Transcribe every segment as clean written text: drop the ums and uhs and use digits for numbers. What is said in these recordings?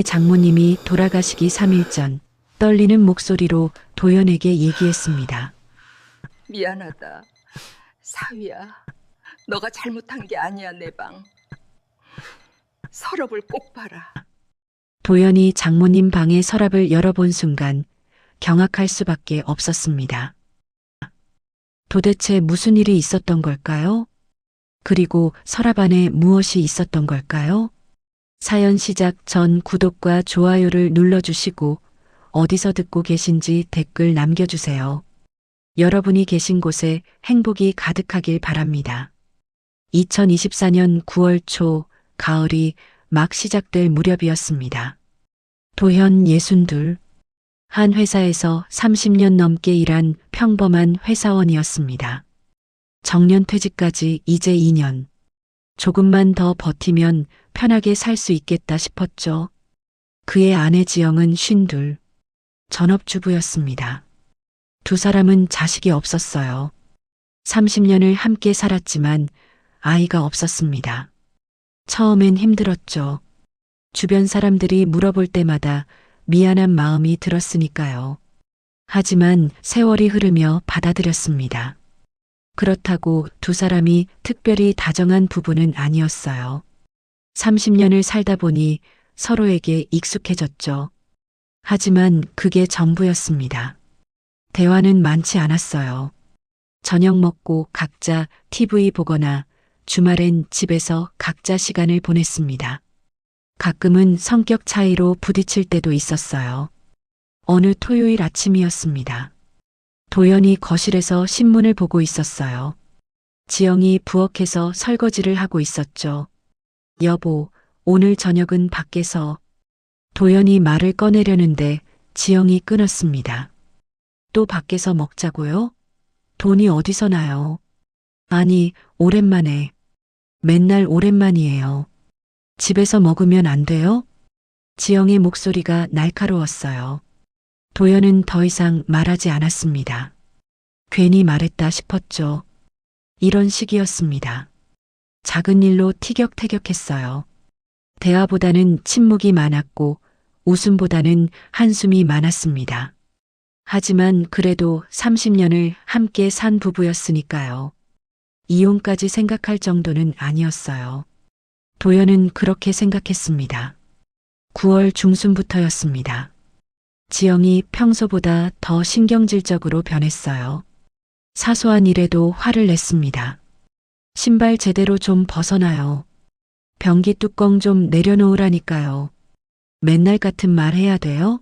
장모님이 돌아가시기 3일 전 떨리는 목소리로 도연에게 얘기했습니다. 미안하다. 사위야, 너가 잘못한 게 아니야, 내 방. 서랍을 꼭 봐라. 도연이 장모님 방의 서랍을 열어본 순간 경악할 수밖에 없었습니다. 도대체 무슨 일이 있었던 걸까요? 그리고 서랍 안에 무엇이 있었던 걸까요? 사연 시작 전 구독과 좋아요를 눌러주시고 어디서 듣고 계신지 댓글 남겨주세요. 여러분이 계신 곳에 행복이 가득하길 바랍니다. 2024년 9월 초 가을이 막 시작될 무렵이었습니다. 도현 62, 한 회사에서 30년 넘게 일한 평범한 회사원이었습니다. 정년퇴직까지 이제 2년. 조금만 더 버티면 편하게 살 수 있겠다 싶었죠. 그의 아내 지영은 52, 전업주부였습니다. 두 사람은 자식이 없었어요. 30년을 함께 살았지만 아이가 없었습니다. 처음엔 힘들었죠. 주변 사람들이 물어볼 때마다 미안한 마음이 들었으니까요. 하지만 세월이 흐르며 받아들였습니다. 그렇다고 두 사람이 특별히 다정한 부부는 아니었어요. 30년을 살다 보니 서로에게 익숙해졌죠. 하지만 그게 전부였습니다. 대화는 많지 않았어요. 저녁 먹고 각자 TV 보거나 주말엔 집에서 각자 시간을 보냈습니다. 가끔은 성격 차이로 부딪힐 때도 있었어요. 어느 토요일 아침이었습니다. 도연이 거실에서 신문을 보고 있었어요. 지영이 부엌에서 설거지를 하고 있었죠. 여보, 오늘 저녁은 밖에서. 도연이 말을 꺼내려는데 지영이 끊었습니다. 또 밖에서 먹자고요? 돈이 어디서 나요? 아니, 오랜만에. 맨날 오랜만이에요. 집에서 먹으면 안 돼요? 지영의 목소리가 날카로웠어요. 도연은 더 이상 말하지 않았습니다. 괜히 말했다 싶었죠. 이런 식이었습니다. 작은 일로 티격태격했어요. 대화보다는 침묵이 많았고 웃음보다는 한숨이 많았습니다. 하지만 그래도 30년을 함께 산 부부였으니까요. 이혼까지 생각할 정도는 아니었어요. 도연은 그렇게 생각했습니다. 9월 중순부터였습니다. 지영이 평소보다 더 신경질적으로 변했어요. 사소한 일에도 화를 냈습니다. 신발 제대로 좀 벗어나요. 변기 뚜껑 좀 내려놓으라니까요. 맨날 같은 말 해야 돼요?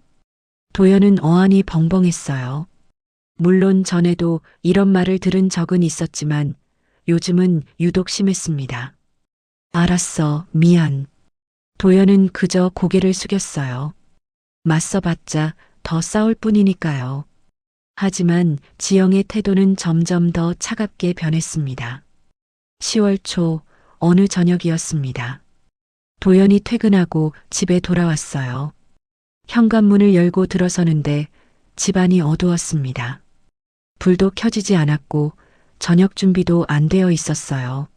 도연은 어안이 벙벙했어요. 물론 전에도 이런 말을 들은 적은 있었지만 요즘은 유독 심했습니다. 알았어, 미안. 도연은 그저 고개를 숙였어요. 맞서봤자 더 싸울 뿐이니까요. 하지만 지영의 태도는 점점 더 차갑게 변했습니다. 10월 초 어느 저녁이었습니다. 도연이 퇴근하고 집에 돌아왔어요. 현관문을 열고 들어서는데 집안이 어두웠습니다. 불도 켜지지 않았고 저녁 준비도 안 되어 있었어요.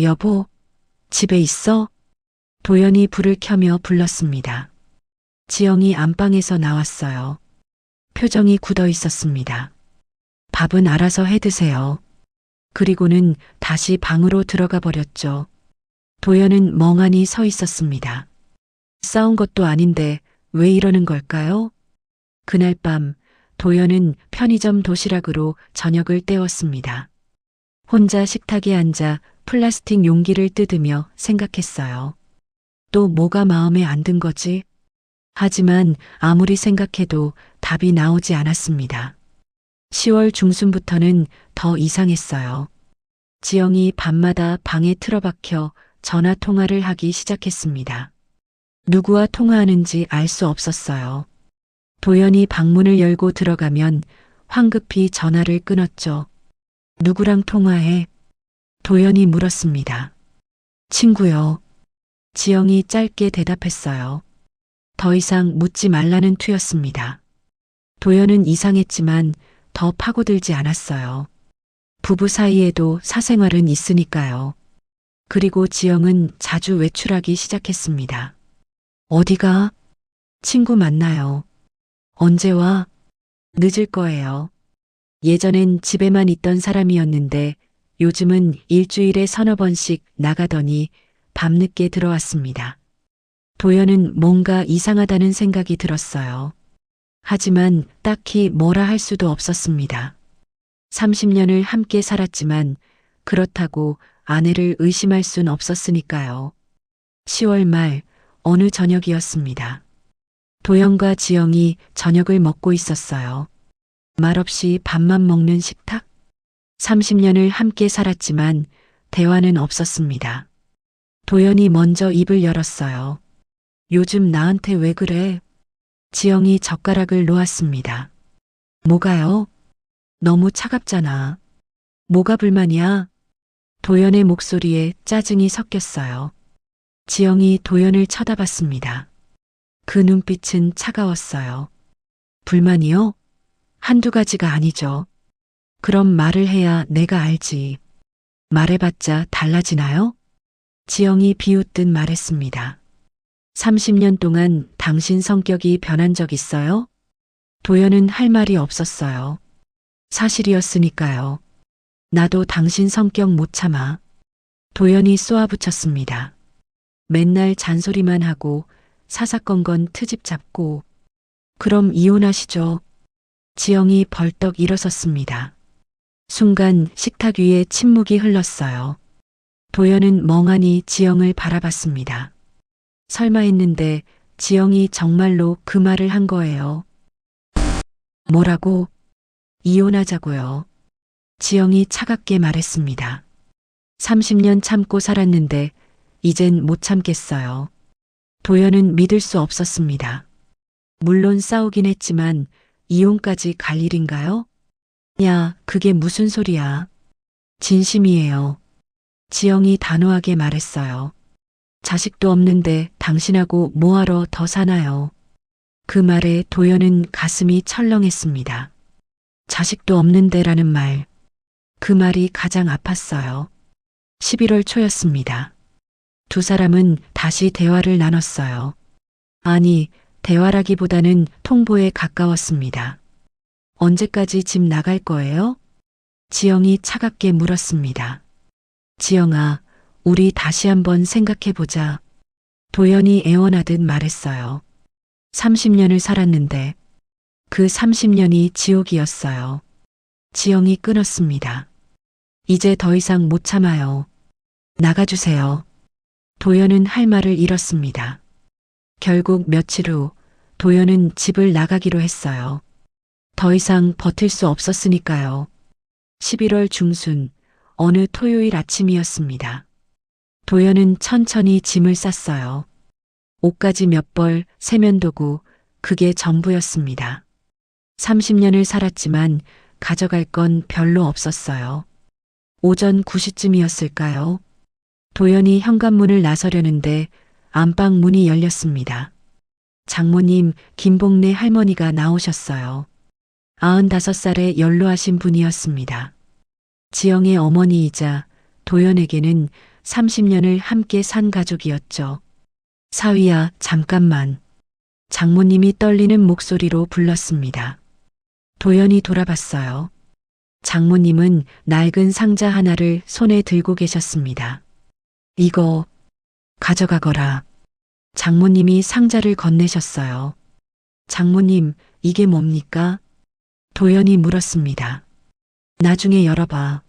여보, 집에 있어? 도연이 불을 켜며 불렀습니다. 지영이 안방에서 나왔어요. 표정이 굳어 있었습니다. 밥은 알아서 해 드세요. 그리고는 다시 방으로 들어가 버렸죠. 도연은 멍하니 서 있었습니다. 싸운 것도 아닌데 왜 이러는 걸까요? 그날 밤 도연은 편의점 도시락으로 저녁을 때웠습니다. 혼자 식탁에 앉아 플라스틱 용기를 뜯으며 생각했어요. 또 뭐가 마음에 안 든 거지? 하지만 아무리 생각해도 답이 나오지 않았습니다. 10월 중순부터는 더 이상했어요. 지영이 밤마다 방에 틀어박혀 전화 통화를 하기 시작했습니다. 누구와 통화하는지 알 수 없었어요. 도연이 방문을 열고 들어가면 황급히 전화를 끊었죠. 누구랑 통화해? 도연이 물었습니다. 친구요. 지영이 짧게 대답했어요. 더 이상 묻지 말라는 투였습니다. 도연은 이상했지만 더 파고들지 않았어요. 부부 사이에도 사생활은 있으니까요. 그리고 지영은 자주 외출하기 시작했습니다. 어디가? 친구 만나요. 언제 와? 늦을 거예요. 예전엔 집에만 있던 사람이었는데 요즘은 일주일에 서너 번씩 나가더니 밤늦게 들어왔습니다. 도연은 뭔가 이상하다는 생각이 들었어요. 하지만 딱히 뭐라 할 수도 없었습니다. 30년을 함께 살았지만 그렇다고 아내를 의심할 순 없었으니까요. 10월 말 어느 저녁이었습니다. 도연과 지영이 저녁을 먹고 있었어요. 말없이 밥만 먹는 식탁? 30년을 함께 살았지만 대화는 없었습니다. 도연이 먼저 입을 열었어요. 요즘 나한테 왜 그래? 지영이 젓가락을 놓았습니다. 뭐가요? 너무 차갑잖아. 뭐가 불만이야? 도연의 목소리에 짜증이 섞였어요. 지영이 도연을 쳐다봤습니다. 그 눈빛은 차가웠어요. 불만이요? 한두 가지가 아니죠. 그럼 말을 해야 내가 알지. 말해봤자 달라지나요? 지영이 비웃듯 말했습니다. 30년 동안 당신 성격이 변한 적 있어요? 도연은 할 말이 없었어요. 사실이었으니까요. 나도 당신 성격 못 참아. 도연이 쏘아붙였습니다. 맨날 잔소리만 하고 사사건건 트집 잡고. 그럼 이혼하시죠. 지영이 벌떡 일어섰습니다. 순간 식탁 위에 침묵이 흘렀어요. 도연은 멍하니 지영을 바라봤습니다. 설마 했는데 지영이 정말로 그 말을 한 거예요. 뭐라고? 이혼하자고요. 지영이 차갑게 말했습니다. 30년 참고 살았는데 이젠 못 참겠어요. 도연은 믿을 수 없었습니다. 물론 싸우긴 했지만 이혼까지 갈 일인가요? 야, 그게 무슨 소리야. 진심이에요. 지영이 단호하게 말했어요. 자식도 없는데 당신하고 뭐하러 더 사나요? 그 말에 도연은 가슴이 철렁했습니다. 자식도 없는데라는 말. 그 말이 가장 아팠어요. 11월 초였습니다. 두 사람은 다시 대화를 나눴어요. 아니, 대화라기보다는 통보에 가까웠습니다. 언제까지 집 나갈 거예요? 지영이 차갑게 물었습니다. 지영아, 우리 다시 한번 생각해보자. 도연이 애원하듯 말했어요. 30년을 살았는데 그 30년이 지옥이었어요. 지영이 끊었습니다. 이제 더 이상 못 참아요. 나가주세요. 도연은 할 말을 잃었습니다. 결국 며칠 후 도연은 집을 나가기로 했어요. 더 이상 버틸 수 없었으니까요. 11월 중순 어느 토요일 아침이었습니다. 도연은 천천히 짐을 쌌어요. 옷가지 몇 벌, 세면도구, 그게 전부였습니다. 30년을 살았지만 가져갈 건 별로 없었어요. 오전 9시쯤이었을까요? 도연이 현관문을 나서려는데 안방 문이 열렸습니다. 장모님, 김복래 할머니가 나오셨어요. 95살의 연로하신 분이었습니다. 지영의 어머니이자 도연에게는 30년을 함께 산 가족이었죠. 사위야, 잠깐만. 장모님이 떨리는 목소리로 불렀습니다. 도연이 돌아봤어요. 장모님은 낡은 상자 하나를 손에 들고 계셨습니다. 이거 가져가거라. 장모님이 상자를 건네셨어요. 장모님, 이게 뭡니까? 도연이 물었습니다. 나중에 열어봐.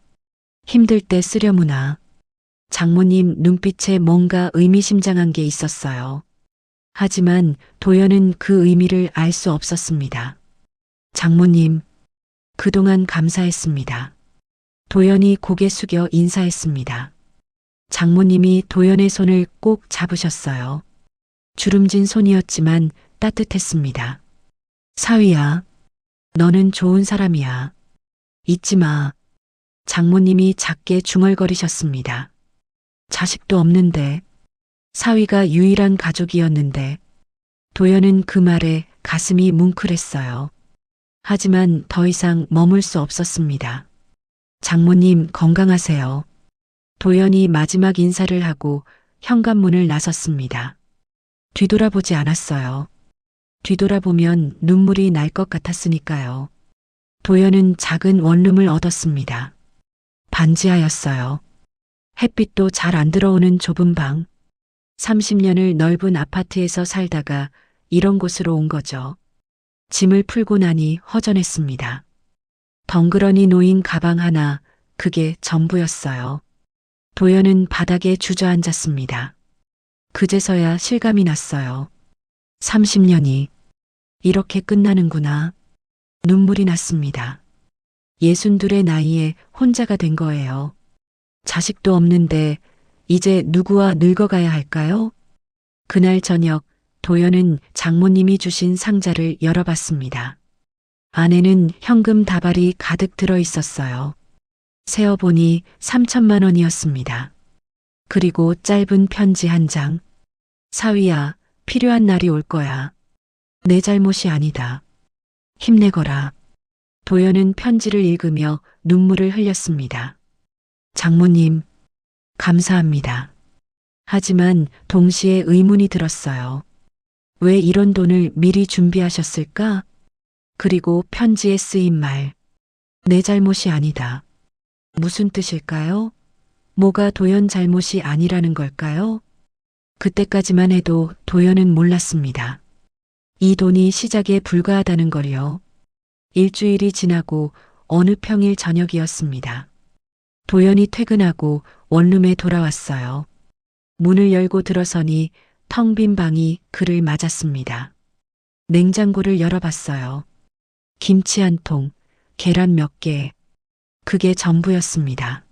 힘들 때 쓰려무나. 장모님 눈빛에 뭔가 의미심장한 게 있었어요. 하지만 도연은 그 의미를 알 수 없었습니다. 장모님, 그동안 감사했습니다. 도연이 고개 숙여 인사했습니다. 장모님이 도연의 손을 꼭 잡으셨어요. 주름진 손이었지만 따뜻했습니다. 사위야, 너는 좋은 사람이야. 잊지 마. 장모님이 작게 중얼거리셨습니다. 자식도 없는데, 사위가 유일한 가족이었는데, 도연은 그 말에 가슴이 뭉클했어요. 하지만 더 이상 머물 수 없었습니다. 장모님 건강하세요. 도연이 마지막 인사를 하고 현관문을 나섰습니다. 뒤돌아보지 않았어요. 뒤돌아보면 눈물이 날 것 같았으니까요. 도연은 작은 원룸을 얻었습니다. 반지하였어요. 햇빛도 잘 안 들어오는 좁은 방. 30년을 넓은 아파트에서 살다가 이런 곳으로 온 거죠. 짐을 풀고 나니 허전했습니다. 덩그러니 놓인 가방 하나, 그게 전부였어요. 도연은 바닥에 주저앉았습니다. 그제서야 실감이 났어요. 30년이 이렇게 끝나는구나. 눈물이 났습니다. 62의 나이에 혼자가 된 거예요. 자식도 없는데 이제 누구와 늙어가야 할까요? 그날 저녁 도연은 장모님이 주신 상자를 열어봤습니다. 안에는 현금 다발이 가득 들어 있었어요. 세어보니 3천만 원이었습니다. 그리고 짧은 편지 한 장. 사위야, 필요한 날이 올 거야. 내 잘못이 아니다. 힘내거라. 도연은 편지를 읽으며 눈물을 흘렸습니다. 장모님, 감사합니다. 하지만 동시에 의문이 들었어요. 왜 이런 돈을 미리 준비하셨을까? 그리고 편지에 쓰인 말. 내 잘못이 아니다. 무슨 뜻일까요? 뭐가 도연 잘못이 아니라는 걸까요? 그때까지만 해도 도연은 몰랐습니다. 이 돈이 시작에 불과하다는 걸요. 일주일이 지나고 어느 평일 저녁이었습니다. 도연이 퇴근하고 원룸에 돌아왔어요. 문을 열고 들어서니 텅 빈 방이 그를 맞았습니다. 냉장고를 열어봤어요. 김치 한 통, 계란 몇 개. 그게 전부였습니다.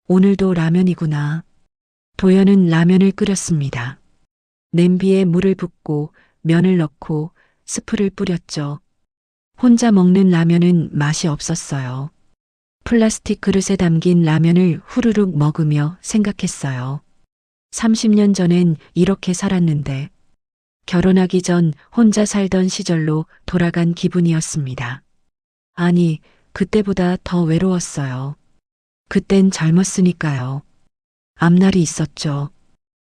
오늘도 라면이구나. 도연은 라면을 끓였습니다. 냄비에 물을 붓고 면을 넣고 스프를 뿌렸죠. 혼자 먹는 라면은 맛이 없었어요. 플라스틱 그릇에 담긴 라면을 후루룩 먹으며 생각했어요. 30년 전엔 이렇게 살았는데 결혼하기 전 혼자 살던 시절로 돌아간 기분이었습니다. 아니, 그때보다 더 외로웠어요. 그땐 젊었으니까요. 앞날이 있었죠.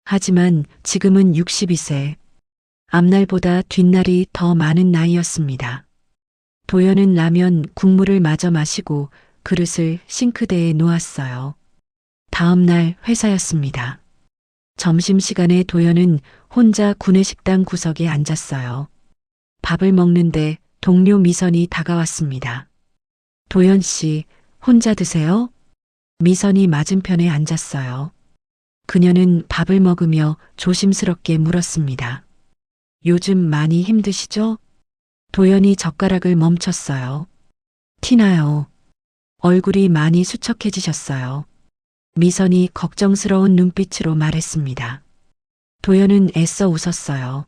하지만 지금은 62세. 앞날보다 뒷날이 더 많은 나이였습니다. 도연은 라면 국물을 마저 마시고 그릇을 싱크대에 놓았어요. 다음 날 회사였습니다. 점심시간에 도연은 혼자 구내식당 구석에 앉았어요. 밥을 먹는데 동료 미선이 다가왔습니다. 도연 씨, 혼자 드세요? 미선이 맞은편에 앉았어요. 그녀는 밥을 먹으며 조심스럽게 물었습니다. 요즘 많이 힘드시죠? 도연이 젓가락을 멈췄어요. 티나요. 얼굴이 많이 수척해지셨어요. 미선이 걱정스러운 눈빛으로 말했습니다. 도연은 애써 웃었어요.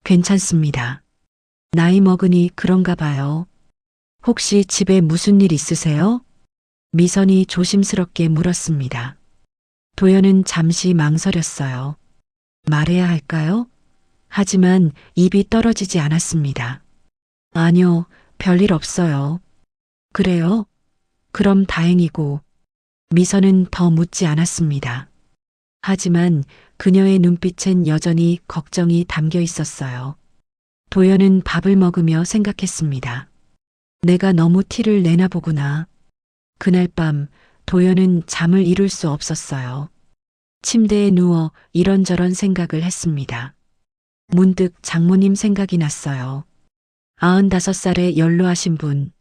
괜찮습니다. 나이 먹으니 그런가 봐요. 혹시 집에 무슨 일 있으세요? 미선이 조심스럽게 물었습니다. 도연은 잠시 망설였어요. 말해야 할까요? 하지만 입이 떨어지지 않았습니다. 아니요, 별일 없어요. 그래요? 그럼 다행이고. 미선은 더 묻지 않았습니다. 하지만 그녀의 눈빛엔 여전히 걱정이 담겨 있었어요. 도연은 밥을 먹으며 생각했습니다. 내가 너무 티를 내나 보구나. 그날 밤 도연은 잠을 이룰 수 없었어요. 침대에 누워 이런저런 생각을 했습니다. 문득 장모님 생각이 났어요. 95살에 연로하신 분,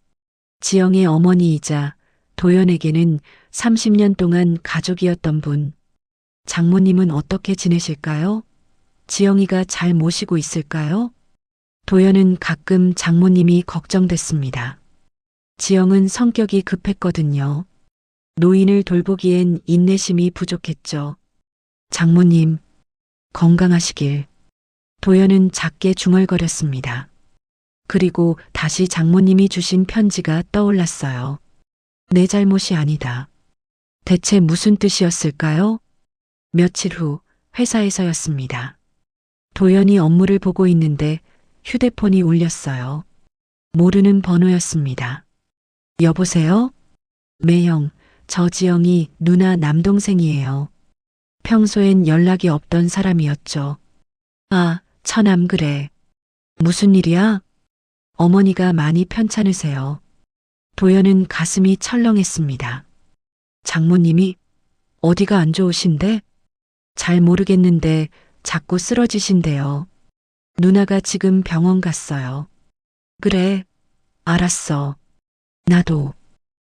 지영의 어머니이자 도연에게는 30년 동안 가족이었던 분. 장모님은 어떻게 지내실까요? 지영이가 잘 모시고 있을까요? 도연은 가끔 장모님이 걱정됐습니다. 지영은 성격이 급했거든요. 노인을 돌보기엔 인내심이 부족했죠. 장모님, 건강하시길. 도연은 작게 중얼거렸습니다. 그리고 다시 장모님이 주신 편지가 떠올랐어요. 내 잘못이 아니다. 대체 무슨 뜻이었을까요? 며칠 후 회사에서였습니다. 도연이 업무를 보고 있는데 휴대폰이 울렸어요. 모르는 번호였습니다. 여보세요? 매형, 저 지영이 누나 남동생이에요. 평소엔 연락이 없던 사람이었죠. 아, 처남 그래. 무슨 일이야? 어머니가 많이 편찮으세요. 도연은 가슴이 철렁했습니다. 장모님이 어디가 안 좋으신데? 잘 모르겠는데 자꾸 쓰러지신대요. 누나가 지금 병원 갔어요. 그래, 알았어. 나도.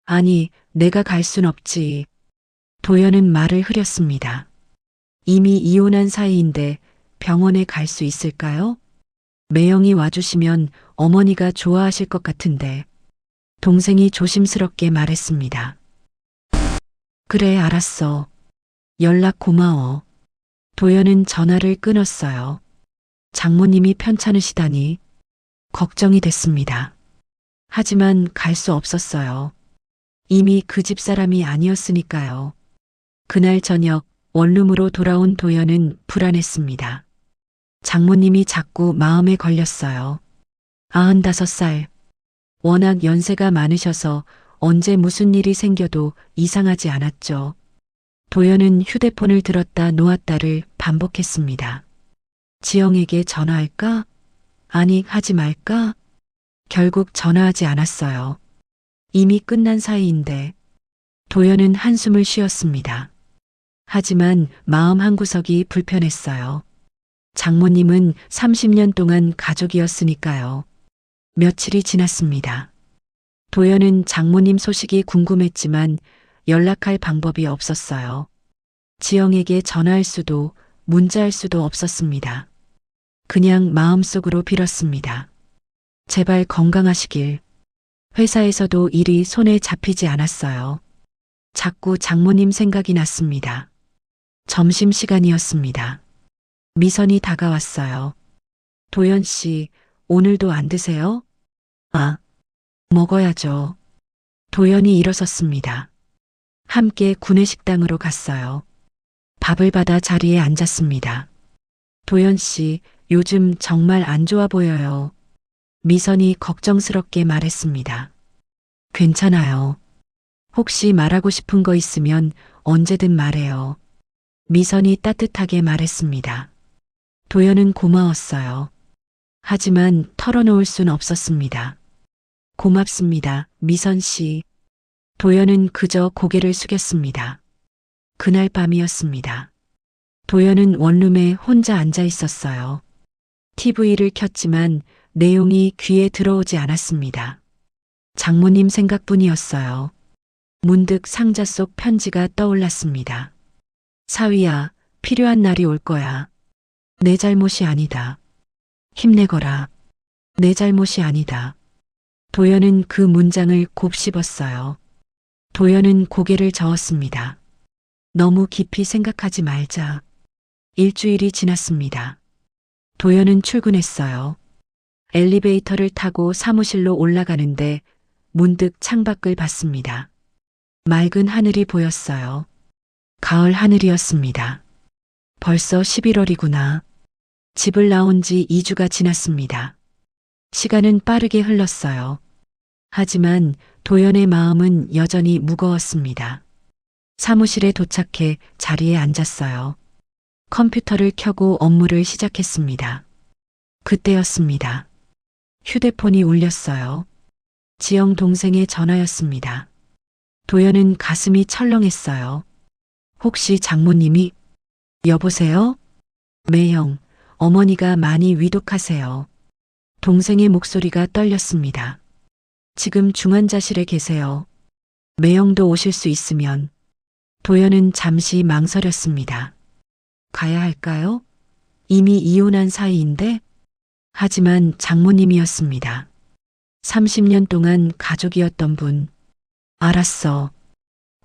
아니, 내가 갈 순 없지. 도연은 말을 흐렸습니다. 이미 이혼한 사이인데 병원에 갈 수 있을까요? 매형이 와주시면 어머니가 좋아하실 것 같은데. 동생이 조심스럽게 말했습니다. 그래, 알았어. 연락 고마워. 도연은 전화를 끊었어요. 장모님이 편찮으시다니 걱정이 됐습니다. 하지만 갈 수 없었어요. 이미 그 집 사람이 아니었으니까요. 그날 저녁 원룸으로 돌아온 도연은 불안했습니다. 장모님이 자꾸 마음에 걸렸어요. 95살. 워낙 연세가 많으셔서 언제 무슨 일이 생겨도 이상하지 않았죠. 도연은 휴대폰을 들었다 놓았다를 반복했습니다. 지영에게 전화할까? 아니, 하지 말까? 결국 전화하지 않았어요. 이미 끝난 사이인데. 도연은 한숨을 쉬었습니다. 하지만 마음 한구석이 불편했어요. 장모님은 30년 동안 가족이었으니까요. 며칠이 지났습니다. 도연은 장모님 소식이 궁금했지만 연락할 방법이 없었어요. 지영에게 전화할 수도 문자할 수도 없었습니다. 그냥 마음속으로 빌었습니다. 제발 건강하시길. 회사에서도 일이 손에 잡히지 않았어요. 자꾸 장모님 생각이 났습니다. 점심시간이었습니다. 미선이 다가왔어요. 도연 씨, 오늘도 안 드세요? 아, 먹어야죠. 도연이 일어섰습니다. 함께 구내식당으로 갔어요. 밥을 받아 자리에 앉았습니다. 도연 씨, 요즘 정말 안 좋아 보여요. 미선이 걱정스럽게 말했습니다. 괜찮아요. 혹시 말하고 싶은 거 있으면 언제든 말해요. 미선이 따뜻하게 말했습니다. 도연은 고마웠어요. 하지만 털어놓을 순 없었습니다. 고맙습니다, 미선 씨. 도연은 그저 고개를 숙였습니다. 그날 밤이었습니다. 도연은 원룸에 혼자 앉아 있었어요. TV를 켰지만 내용이 귀에 들어오지 않았습니다. 장모님 생각뿐이었어요. 문득 상자 속 편지가 떠올랐습니다. 사위야, 필요한 날이 올 거야. 내 잘못이 아니다. 힘내거라. 내 잘못이 아니다. 도연은 그 문장을 곱씹었어요. 도연은 고개를 저었습니다. 너무 깊이 생각하지 말자. 일주일이 지났습니다. 도연은 출근했어요. 엘리베이터를 타고 사무실로 올라가는데 문득 창밖을 봤습니다. 맑은 하늘이 보였어요. 가을 하늘이었습니다. 벌써 11월이구나. 집을 나온 지 2주가 지났습니다. 시간은 빠르게 흘렀어요. 하지만 도연의 마음은 여전히 무거웠습니다. 사무실에 도착해 자리에 앉았어요. 컴퓨터를 켜고 업무를 시작했습니다. 그때였습니다. 휴대폰이 울렸어요. 지영 동생의 전화였습니다. 도연은 가슴이 철렁했어요. 혹시 장모님이? 여보세요? 매형, 어머니가 많이 위독하세요. 동생의 목소리가 떨렸습니다. 지금 중환자실에 계세요. 매형도 오실 수 있으면. 도연은 잠시 망설였습니다. 가야 할까요? 이미 이혼한 사이인데? 하지만 장모님이었습니다. 30년 동안 가족이었던 분. 알았어.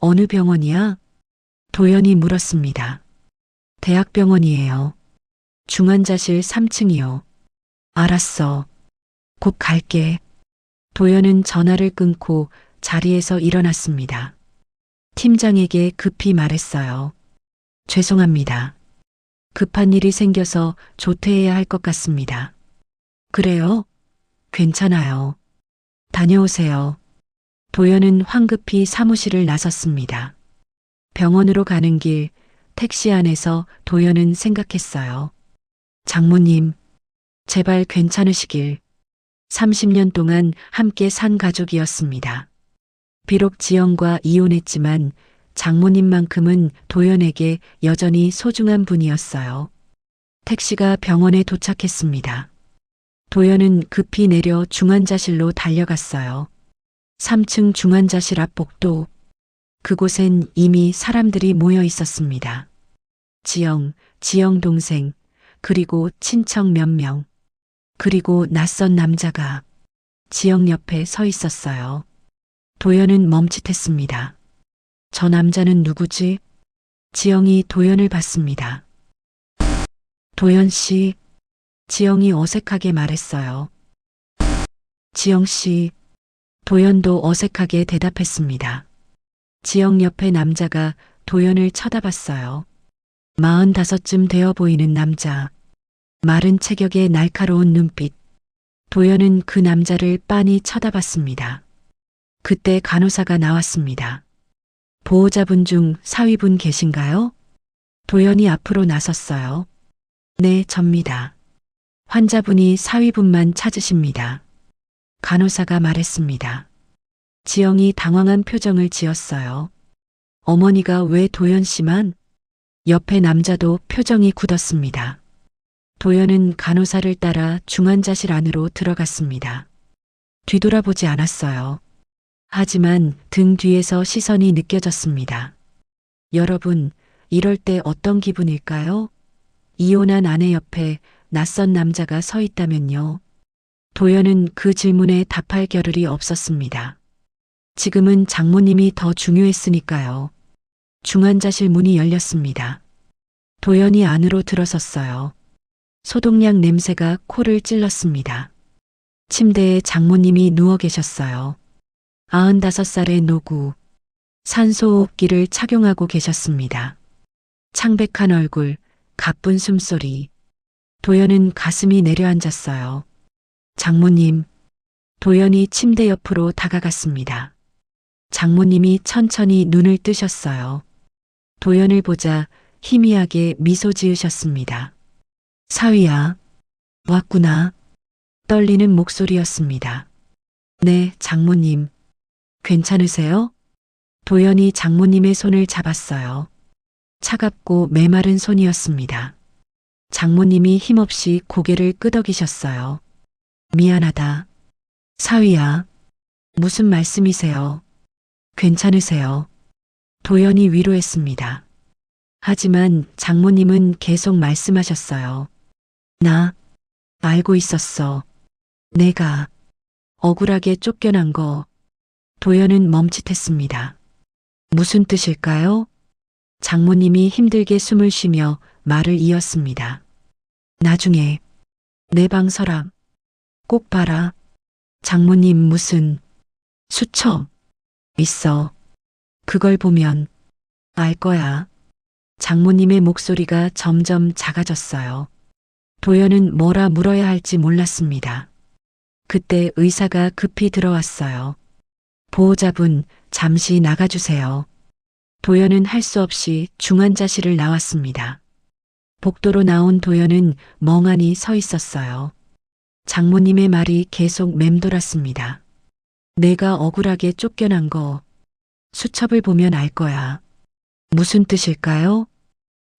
어느 병원이야? 도연이 물었습니다. 대학병원이에요. 중환자실 3층이요. 알았어. 곧 갈게. 도연은 전화를 끊고 자리에서 일어났습니다. 팀장에게 급히 말했어요. 죄송합니다. 급한 일이 생겨서 조퇴해야 할 것 같습니다. 그래요? 괜찮아요. 다녀오세요. 도연은 황급히 사무실을 나섰습니다. 병원으로 가는 길 택시 안에서 도연은 생각했어요. 장모님, 제발 괜찮으시길. 30년 동안 함께 산 가족이었습니다. 비록 지영과 이혼했지만 장모님만큼은 도연에게 여전히 소중한 분이었어요. 택시가 병원에 도착했습니다. 도연은 급히 내려 중환자실로 달려갔어요. 3층 중환자실 앞 복도. 그곳엔 이미 사람들이 모여 있었습니다. 지영 동생, 그리고 친척 몇 명, 그리고 낯선 남자가 지영 옆에 서 있었어요. 도연은 멈칫했습니다. 저 남자는 누구지? 지영이 도연을 봤습니다. 도연 씨, 지영이 어색하게 말했어요. 지영 씨, 도연도 어색하게 대답했습니다. 지영 옆에 남자가 도연을 쳐다봤어요. 45쯤 되어 보이는 남자. 마른 체격의 날카로운 눈빛. 도연은 그 남자를 빤히 쳐다봤습니다. 그때 간호사가 나왔습니다. 보호자분 중 사위분 계신가요? 도연이 앞으로 나섰어요. 네, 접니다. 환자분이 사위분만 찾으십니다. 간호사가 말했습니다. 지영이 당황한 표정을 지었어요. 어머니가 왜 도연 씨만? 옆에 남자도 표정이 굳었습니다. 도연은 간호사를 따라 중환자실 안으로 들어갔습니다. 뒤돌아보지 않았어요. 하지만 등 뒤에서 시선이 느껴졌습니다. 여러분, 이럴 때 어떤 기분일까요? 이혼한 아내 옆에 낯선 남자가 서 있다면요. 도연은 그 질문에 답할 겨를이 없었습니다. 지금은 장모님이 더 중요했으니까요. 중환자실 문이 열렸습니다. 도연이 안으로 들어섰어요. 소독약 냄새가 코를 찔렀습니다. 침대에 장모님이 누워 계셨어요. 95살의 노구, 산소호흡기를 착용하고 계셨습니다. 창백한 얼굴, 가쁜 숨소리. 도연은 가슴이 내려앉았어요. 장모님, 도연이 침대 옆으로 다가갔습니다. 장모님이 천천히 눈을 뜨셨어요. 도연을 보자 희미하게 미소 지으셨습니다. 사위야, 왔구나. 떨리는 목소리였습니다. 네, 장모님. 괜찮으세요? 도연이 장모님의 손을 잡았어요. 차갑고 메마른 손이었습니다. 장모님이 힘없이 고개를 끄덕이셨어요. 미안하다. 사위야, 무슨 말씀이세요? 괜찮으세요? 도연이 위로했습니다. 하지만 장모님은 계속 말씀하셨어요. 나 알고 있었어. 내가 억울하게 쫓겨난 거. 도연은 멈칫했습니다. 무슨 뜻일까요? 장모님이 힘들게 숨을 쉬며 말을 이었습니다. 나중에 내 방 서랍 꼭 봐라. 장모님 무슨 수첩 있어. 그걸 보면 알 거야. 장모님의 목소리가 점점 작아졌어요. 도연은 뭐라 물어야 할지 몰랐습니다. 그때 의사가 급히 들어왔어요. 보호자분, 잠시 나가주세요. 도연은 할 수 없이 중환자실을 나왔습니다. 복도로 나온 도연은 멍하니 서 있었어요. 장모님의 말이 계속 맴돌았습니다. 내가 억울하게 쫓겨난 거 수첩을 보면 알 거야. 무슨 뜻일까요?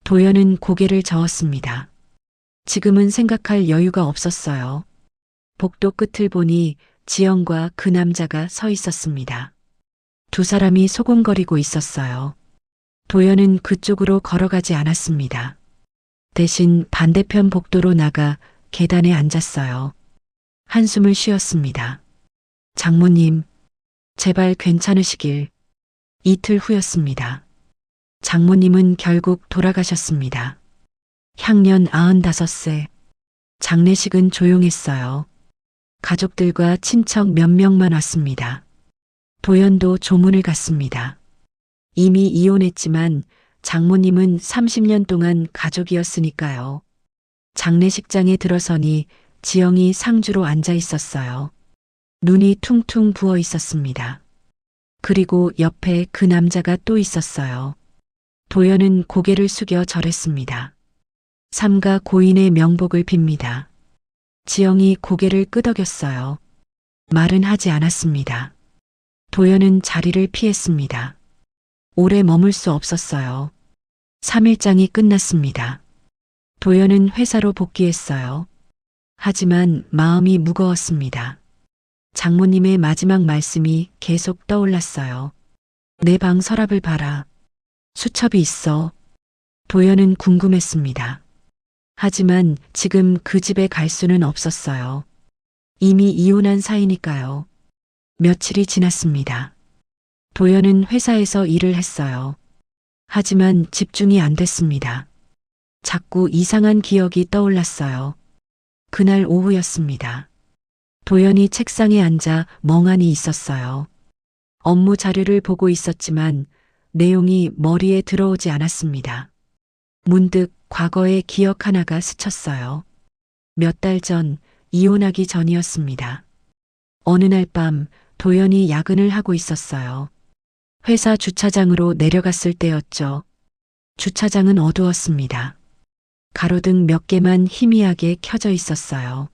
도연은 고개를 저었습니다. 지금은 생각할 여유가 없었어요. 복도 끝을 보니 지영과 그 남자가 서 있었습니다. 두 사람이 소곤거리고 있었어요. 도연은 그쪽으로 걸어가지 않았습니다. 대신 반대편 복도로 나가 계단에 앉았어요. 한숨을 쉬었습니다. 장모님, 제발 괜찮으시길. 이틀 후였습니다. 장모님은 결국 돌아가셨습니다. 향년 95세. 장례식은 조용했어요. 가족들과 친척 몇 명만 왔습니다. 도연도 조문을 갔습니다. 이미 이혼했지만 장모님은 30년 동안 가족이었으니까요. 장례식장에 들어서니 지영이 상주로 앉아 있었어요. 눈이 퉁퉁 부어 있었습니다. 그리고 옆에 그 남자가 또 있었어요. 도연은 고개를 숙여 절했습니다. 삼가 고인의 명복을 빕니다. 지영이 고개를 끄덕였어요. 말은 하지 않았습니다. 도연은 자리를 피했습니다. 오래 머물 수 없었어요. 3일장이 끝났습니다. 도연은 회사로 복귀했어요. 하지만 마음이 무거웠습니다. 장모님의 마지막 말씀이 계속 떠올랐어요. 내 방 서랍을 봐라. 수첩이 있어. 도연은 궁금했습니다. 하지만 지금 그 집에 갈 수는 없었어요. 이미 이혼한 사이니까요. 며칠이 지났습니다. 도연은 회사에서 일을 했어요. 하지만 집중이 안 됐습니다. 자꾸 이상한 기억이 떠올랐어요. 그날 오후였습니다. 도연이 책상에 앉아 멍하니 있었어요. 업무 자료를 보고 있었지만 내용이 머리에 들어오지 않았습니다. 문득 과거의 기억 하나가 스쳤어요. 몇 달 전, 이혼하기 전이었습니다. 어느 날 밤 도연이 야근을 하고 있었어요. 회사 주차장으로 내려갔을 때였죠. 주차장은 어두웠습니다. 가로등 몇 개만 희미하게 켜져 있었어요.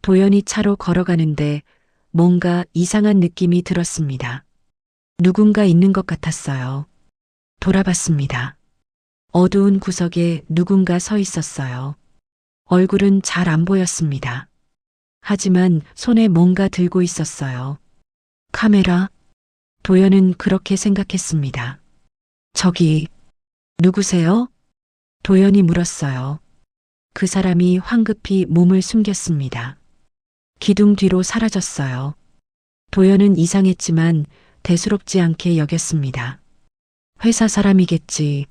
도연이 차로 걸어가는데 뭔가 이상한 느낌이 들었습니다. 누군가 있는 것 같았어요. 돌아봤습니다. 어두운 구석에 누군가 서 있었어요. 얼굴은 잘 안 보였습니다. 하지만 손에 뭔가 들고 있었어요. 카메라? 도연은 그렇게 생각했습니다. 저기, 누구세요? 도연이 물었어요. 그 사람이 황급히 몸을 숨겼습니다. 기둥 뒤로 사라졌어요. 도연은 이상했지만 대수롭지 않게 여겼습니다. 회사 사람이겠지.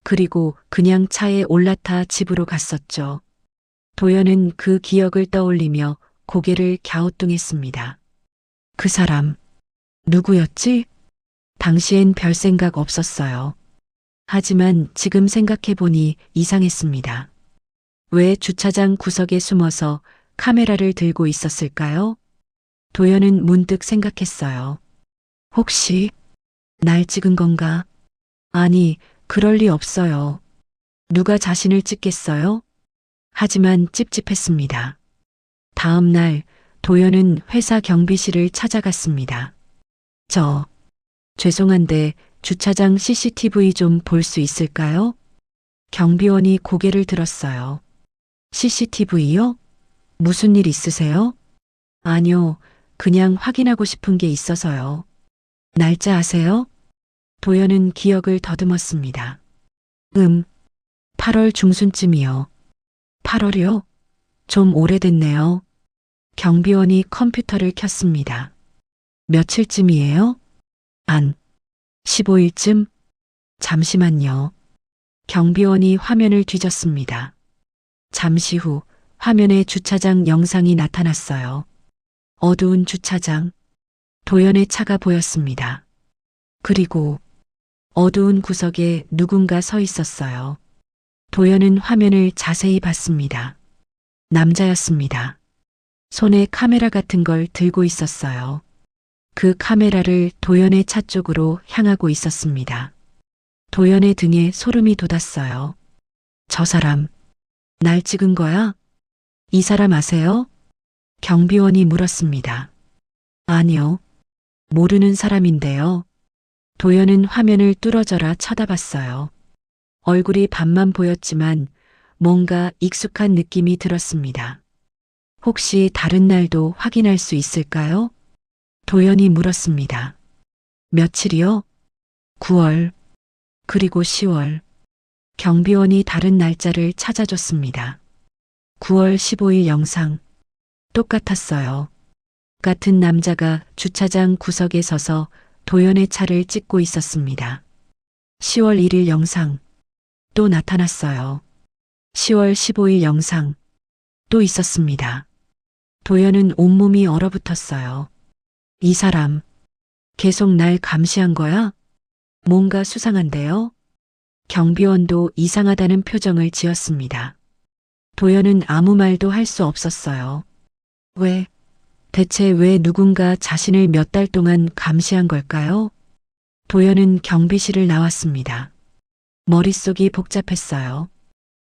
그리고 그냥 차에 올라타 집으로 갔었죠. 도연은 그 기억을 떠올리며 고개를 갸우뚱했습니다. 그 사람, 누구였지? 당시엔 별 생각 없었어요. 하지만 지금 생각해보니 이상했습니다. 왜 주차장 구석에 숨어서 카메라를 들고 있었을까요? 도연은 문득 생각했어요. 혹시 날 찍은 건가? 아니, 그럴 리 없어요. 누가 자신을 찍겠어요? 하지만 찝찝했습니다. 다음 날 도연은 회사 경비실을 찾아갔습니다. 죄송한데 주차장 CCTV 좀 볼 수 있을까요? 경비원이 고개를 들었어요. CCTV요? 무슨 일 있으세요? 아니요, 그냥 확인하고 싶은 게 있어서요. 날짜 아세요? 도연은 기억을 더듬었습니다. 8월 중순쯤이요. 8월이요? 좀 오래됐네요. 경비원이 컴퓨터를 켰습니다. 며칠쯤이에요? 15일쯤? 잠시만요. 경비원이 화면을 뒤졌습니다. 잠시 후 화면에 주차장 영상이 나타났어요. 어두운 주차장. 도연의 차가 보였습니다. 그리고 어두운 구석에 누군가 서 있었어요. 도연은 화면을 자세히 봤습니다. 남자였습니다. 손에 카메라 같은 걸 들고 있었어요. 그 카메라를 도연의 차 쪽으로 향하고 있었습니다. 도연의 등에 소름이 돋았어요. 저 사람, 날 찍은 거야? 이 사람 아세요? 경비원이 물었습니다. 아니요, 모르는 사람인데요. 도연은 화면을 뚫어져라 쳐다봤어요. 얼굴이 반만 보였지만 뭔가 익숙한 느낌이 들었습니다. 혹시 다른 날도 확인할 수 있을까요? 도연이 물었습니다. 며칠이요? 9월, 그리고 10월. 경비원이 다른 날짜를 찾아줬습니다. 9월 15일 영상. 똑같았어요. 같은 남자가 주차장 구석에 서서 도연의 차를 찍고 있었습니다. 10월 1일 영상. 또 나타났어요. 10월 15일 영상. 또 있었습니다. 도연은 온몸이 얼어붙었어요. 이 사람, 계속 날 감시한 거야? 뭔가 수상한데요? 경비원도 이상하다는 표정을 지었습니다. 도연은 아무 말도 할 수 없었어요. 대체 왜 누군가 자신을 몇 달 동안 감시한 걸까요? 도연은 경비실을 나왔습니다. 머릿속이 복잡했어요.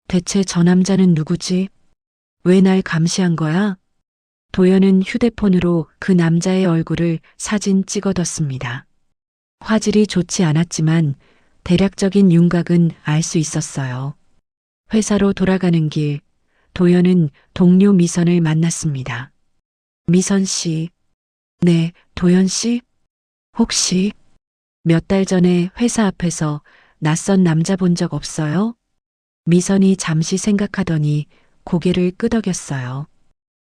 대체 저 남자는 누구지? 왜 날 감시한 거야? 도연은 휴대폰으로 그 남자의 얼굴을 사진 찍어뒀습니다. 화질이 좋지 않았지만 대략적인 윤곽은 알 수 있었어요. 회사로 돌아가는 길, 도연은 동료 미선을 만났습니다. 미선 씨. 네, 도연 씨? 혹시 몇 달 전에 회사 앞에서 낯선 남자 본 적 없어요? 미선이 잠시 생각하더니 고개를 끄덕였어요.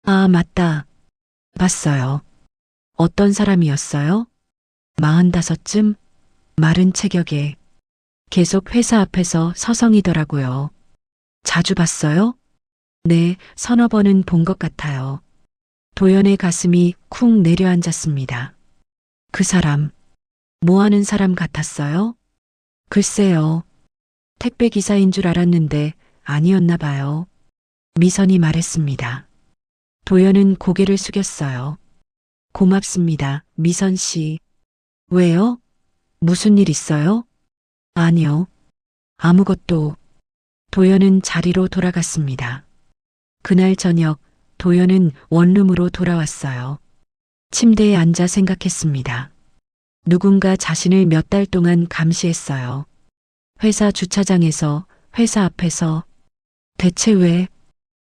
아, 맞다. 봤어요. 어떤 사람이었어요? 45쯤? 마른 체격에 계속 회사 앞에서 서성이더라고요. 자주 봤어요? 네, 서너 번은 본 것 같아요. 도연의 가슴이 쿵 내려앉았습니다. 그 사람, 뭐 하는 사람 같았어요? 글쎄요. 택배 기사인 줄 알았는데 아니었나 봐요. 미선이 말했습니다. 도연은 고개를 숙였어요. 고맙습니다, 미선 씨. 왜요? 무슨 일 있어요? 아니요. 아무것도. 도연은 자리로 돌아갔습니다. 그날 저녁 도연은 원룸으로 돌아왔어요. 침대에 앉아 생각했습니다. 누군가 자신을 몇 달 동안 감시했어요. 회사 주차장에서, 회사 앞에서. 대체 왜?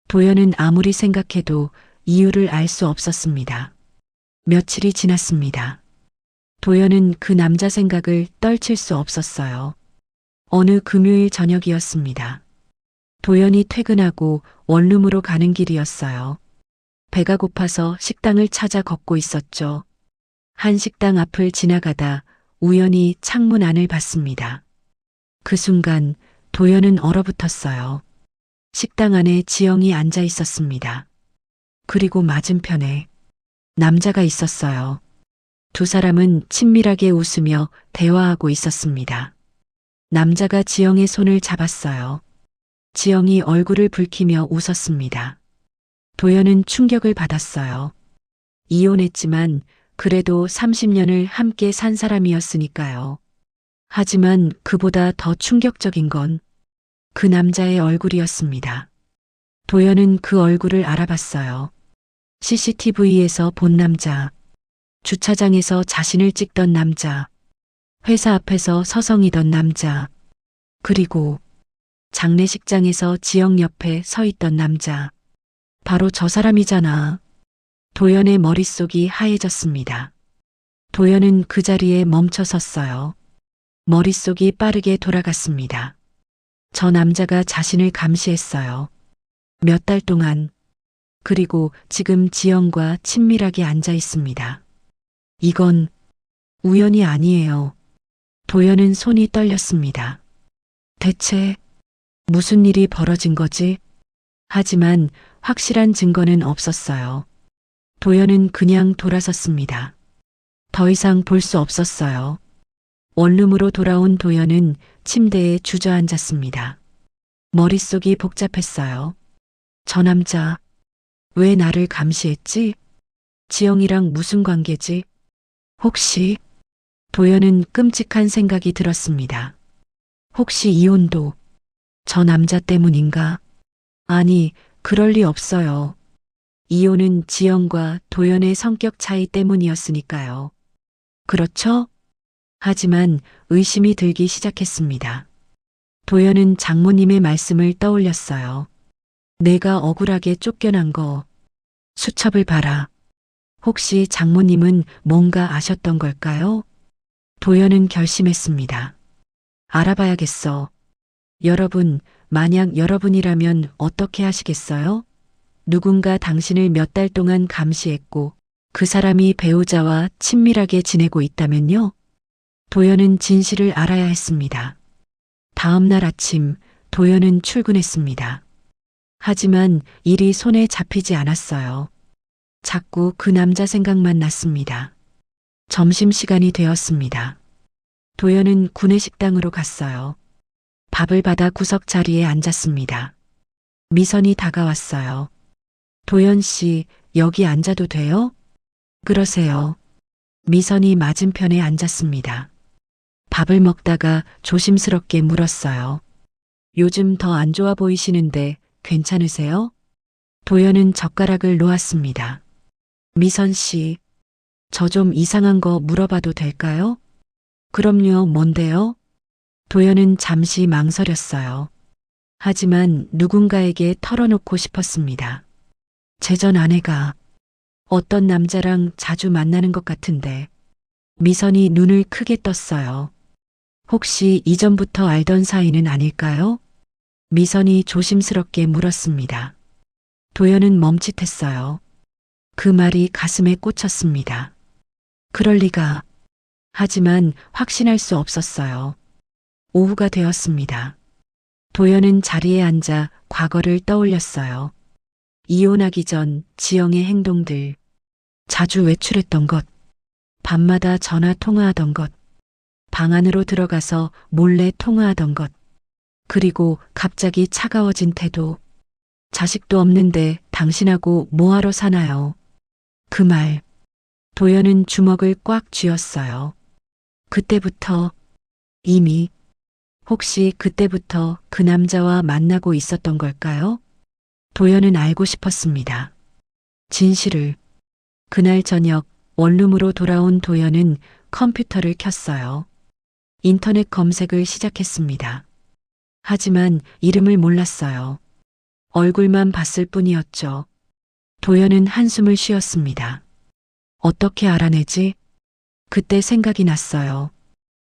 도연은 아무리 생각해도 이유를 알 수 없었습니다. 며칠이 지났습니다. 도연은 그 남자 생각을 떨칠 수 없었어요. 어느 금요일 저녁이었습니다. 도연이 퇴근하고 원룸으로 가는 길이었어요. 배가 고파서 식당을 찾아 걷고 있었죠. 한 식당 앞을 지나가다 우연히 창문 안을 봤습니다. 그 순간 도연은 얼어붙었어요. 식당 안에 지영이 앉아 있었습니다. 그리고 맞은편에 남자가 있었어요. 두 사람은 친밀하게 웃으며 대화하고 있었습니다. 남자가 지영의 손을 잡았어요. 지영이 얼굴을 붉히며 웃었습니다. 도연은 충격을 받았어요. 이혼했지만 그래도 30년을 함께 산 사람이었으니까요. 하지만 그보다 더 충격적인 건 그 남자의 얼굴이었습니다. 도연은 그 얼굴을 알아봤어요. CCTV에서 본 남자, 주차장에서 자신을 찍던 남자, 회사 앞에서 서성이던 남자, 그리고 장례식장에서 지영 옆에 서 있던 남자. 바로 저 사람이잖아. 도연의 머릿속이 하얘졌습니다. 도연은 그 자리에 멈춰 섰어요. 머릿속이 빠르게 돌아갔습니다. 저 남자가 자신을 감시했어요. 몇 달 동안. 그리고 지금 지영과 친밀하게 앉아 있습니다. 이건 우연이 아니에요. 도연은 손이 떨렸습니다. 대체 무슨 일이 벌어진 거지? 하지만 확실한 증거는 없었어요. 도연은 그냥 돌아섰습니다. 더 이상 볼 수 없었어요. 원룸으로 돌아온 도연은 침대에 주저앉았습니다. 머릿속이 복잡했어요. 저 남자, 왜 나를 감시했지? 지영이랑 무슨 관계지? 혹시? 도연은 끔찍한 생각이 들었습니다. 혹시 이혼도 저 남자 때문인가? 아니, 그럴 리 없어요. 이혼은 지영과 도연의 성격 차이 때문이었으니까요. 그렇죠? 하지만 의심이 들기 시작했습니다. 도연은 장모님의 말씀을 떠올렸어요. 내가 억울하게 쫓겨난 거 수첩을 봐라. 혹시 장모님은 뭔가 아셨던 걸까요? 도연은 결심했습니다. 알아봐야겠어. 여러분, 만약 여러분이라면 어떻게 하시겠어요? 누군가 당신을 몇 달 동안 감시했고 그 사람이 배우자와 친밀하게 지내고 있다면요? 도연은 진실을 알아야 했습니다. 다음 날 아침 도연은 출근했습니다. 하지만 일이 손에 잡히지 않았어요. 자꾸 그 남자 생각만 났습니다. 점심시간이 되었습니다. 도연은 구내식당으로 갔어요. 밥을 받아 구석 자리에 앉았습니다. 미선이 다가왔어요. 도연 씨, 여기 앉아도 돼요? 그러세요. 미선이 맞은편에 앉았습니다. 밥을 먹다가 조심스럽게 물었어요. 요즘 더 안 좋아 보이시는데 괜찮으세요? 도연은 젓가락을 놓았습니다. 미선 씨, 저 좀 이상한 거 물어봐도 될까요? 그럼요, 뭔데요? 도연은 잠시 망설였어요. 하지만 누군가에게 털어놓고 싶었습니다. 제 전 아내가 어떤 남자랑 자주 만나는 것 같은데. 미선이 눈을 크게 떴어요. 혹시 이전부터 알던 사이는 아닐까요? 미선이 조심스럽게 물었습니다. 도연은 멈칫했어요. 그 말이 가슴에 꽂혔습니다. 그럴 리가. 하지만 확신할 수 없었어요. 오후가 되었습니다. 도연은 자리에 앉아 과거를 떠올렸어요. 이혼하기 전 지영의 행동들, 자주 외출했던 것, 밤마다 전화 통화하던 것, 방 안으로 들어가서 몰래 통화하던 것, 그리고 갑자기 차가워진 태도. 자식도 없는데 당신하고 뭐하러 사나요? 그 말. 도연은 주먹을 꽉 쥐었어요. 그때부터 이미, 혹시 그때부터 그 남자와 만나고 있었던 걸까요? 도연은 알고 싶었습니다. 진실을. 그날 저녁 원룸으로 돌아온 도연은 컴퓨터를 켰어요. 인터넷 검색을 시작했습니다. 하지만 이름을 몰랐어요. 얼굴만 봤을 뿐이었죠. 도연은 한숨을 쉬었습니다. 어떻게 알아내지? 그때 생각이 났어요.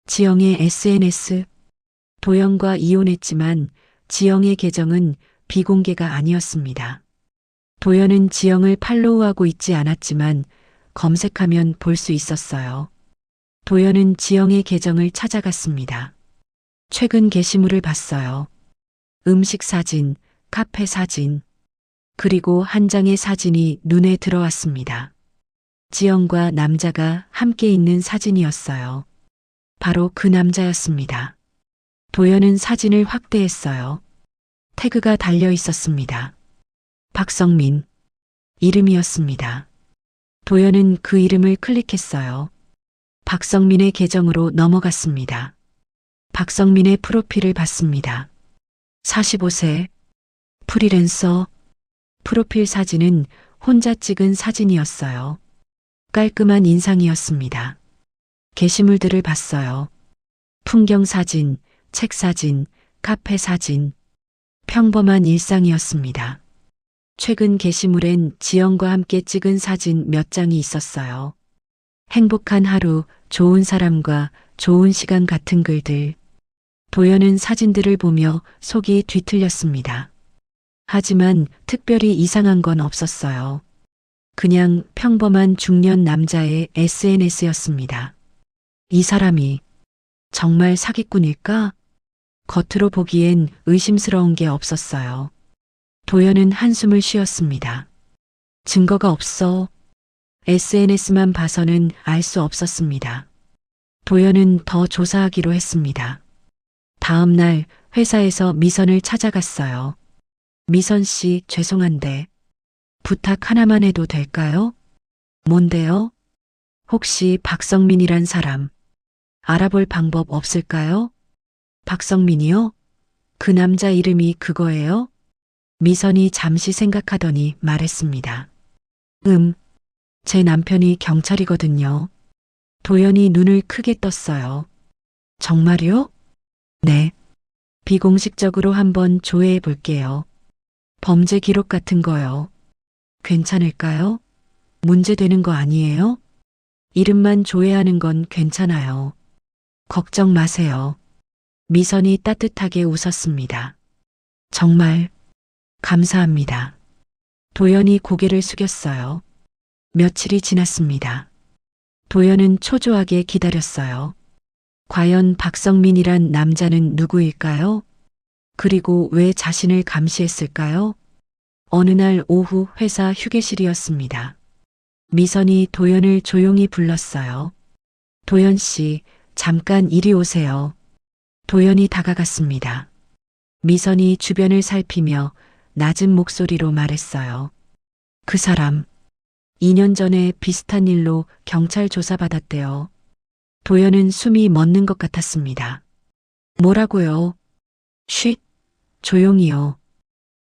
지영의 SNS. 도연과 이혼했지만 지영의 계정은 비공개가 아니었습니다. 도연은 지영을 팔로우하고 있지 않았지만 검색하면 볼 수 있었어요. 도연은 지영의 계정을 찾아갔습니다. 최근 게시물을 봤어요. 음식 사진, 카페 사진, 그리고 한 장의 사진이 눈에 들어왔습니다. 지영과 남자가 함께 있는 사진이었어요. 바로 그 남자였습니다. 도연은 사진을 확대했어요. 태그가 달려 있었습니다. 박성민. 이름이었습니다. 도연은 그 이름을 클릭했어요. 박성민의 계정으로 넘어갔습니다. 박성민의 프로필을 봤습니다. 45세, 프리랜서. 프로필 사진은 혼자 찍은 사진이었어요. 깔끔한 인상이었습니다. 게시물들을 봤어요. 풍경 사진, 책 사진, 카페 사진. 평범한 일상이었습니다. 최근 게시물엔 지영과 함께 찍은 사진 몇 장이 있었어요. 행복한 하루, 좋은 사람과 좋은 시간 같은 글들. 도연은 사진들을 보며 속이 뒤틀렸습니다. 하지만 특별히 이상한 건 없었어요. 그냥 평범한 중년 남자의 SNS였습니다. 이 사람이 정말 사기꾼일까? 겉으로 보기엔 의심스러운 게 없었어요. 도연은 한숨을 쉬었습니다. 증거가 없어. SNS만 봐서는 알 수 없었습니다. 도연은 더 조사하기로 했습니다. 다음 날 회사에서 미선을 찾아갔어요. 미선 씨, 죄송한데 부탁 하나만 해도 될까요? 뭔데요? 혹시 박성민이란 사람 알아볼 방법 없을까요? 박성민이요? 그 남자 이름이 그거예요? 미선이 잠시 생각하더니 말했습니다. 제 남편이 경찰이거든요. 도연이 눈을 크게 떴어요. 정말요? 네. 비공식적으로 한번 조회해 볼게요. 범죄 기록 같은 거요. 괜찮을까요? 문제되는 거 아니에요? 이름만 조회하는 건 괜찮아요. 걱정 마세요. 미선이 따뜻하게 웃었습니다. 정말 감사합니다. 도연이 고개를 숙였어요. 며칠이 지났습니다. 도연은 초조하게 기다렸어요. 과연 박성민이란 남자는 누구일까요? 그리고 왜 자신을 감시했을까요? 어느 날 오후 회사 휴게실이었습니다. 미선이 도연을 조용히 불렀어요. 도연 씨, 잠깐 이리 오세요. 도연이 다가갔습니다. 미선이 주변을 살피며 낮은 목소리로 말했어요. 그 사람, 2년 전에 비슷한 일로 경찰 조사받았대요. 도연은 숨이 멎는 것 같았습니다. 뭐라고요? 쉿, 조용히요.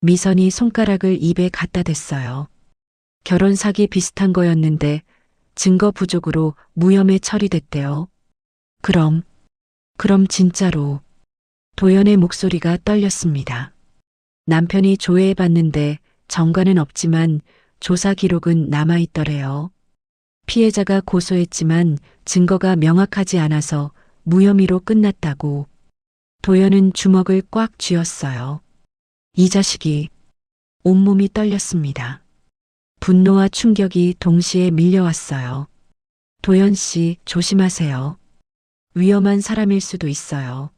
미선이 손가락을 입에 갖다 댔어요. 결혼 사기 비슷한 거였는데 증거 부족으로 무혐의 처리됐대요. 그럼 진짜로. 도연의 목소리가 떨렸습니다. 남편이 조회해봤는데 정과는 없지만 조사 기록은 남아있더래요. 피해자가 고소했지만 증거가 명확하지 않아서 무혐의로 끝났다고. 도연은 주먹을 꽉 쥐었어요. 이 자식이. 온몸이 떨렸습니다. 분노와 충격이 동시에 밀려왔어요. 도연 씨, 조심하세요. 위험한 사람일 수도 있어요.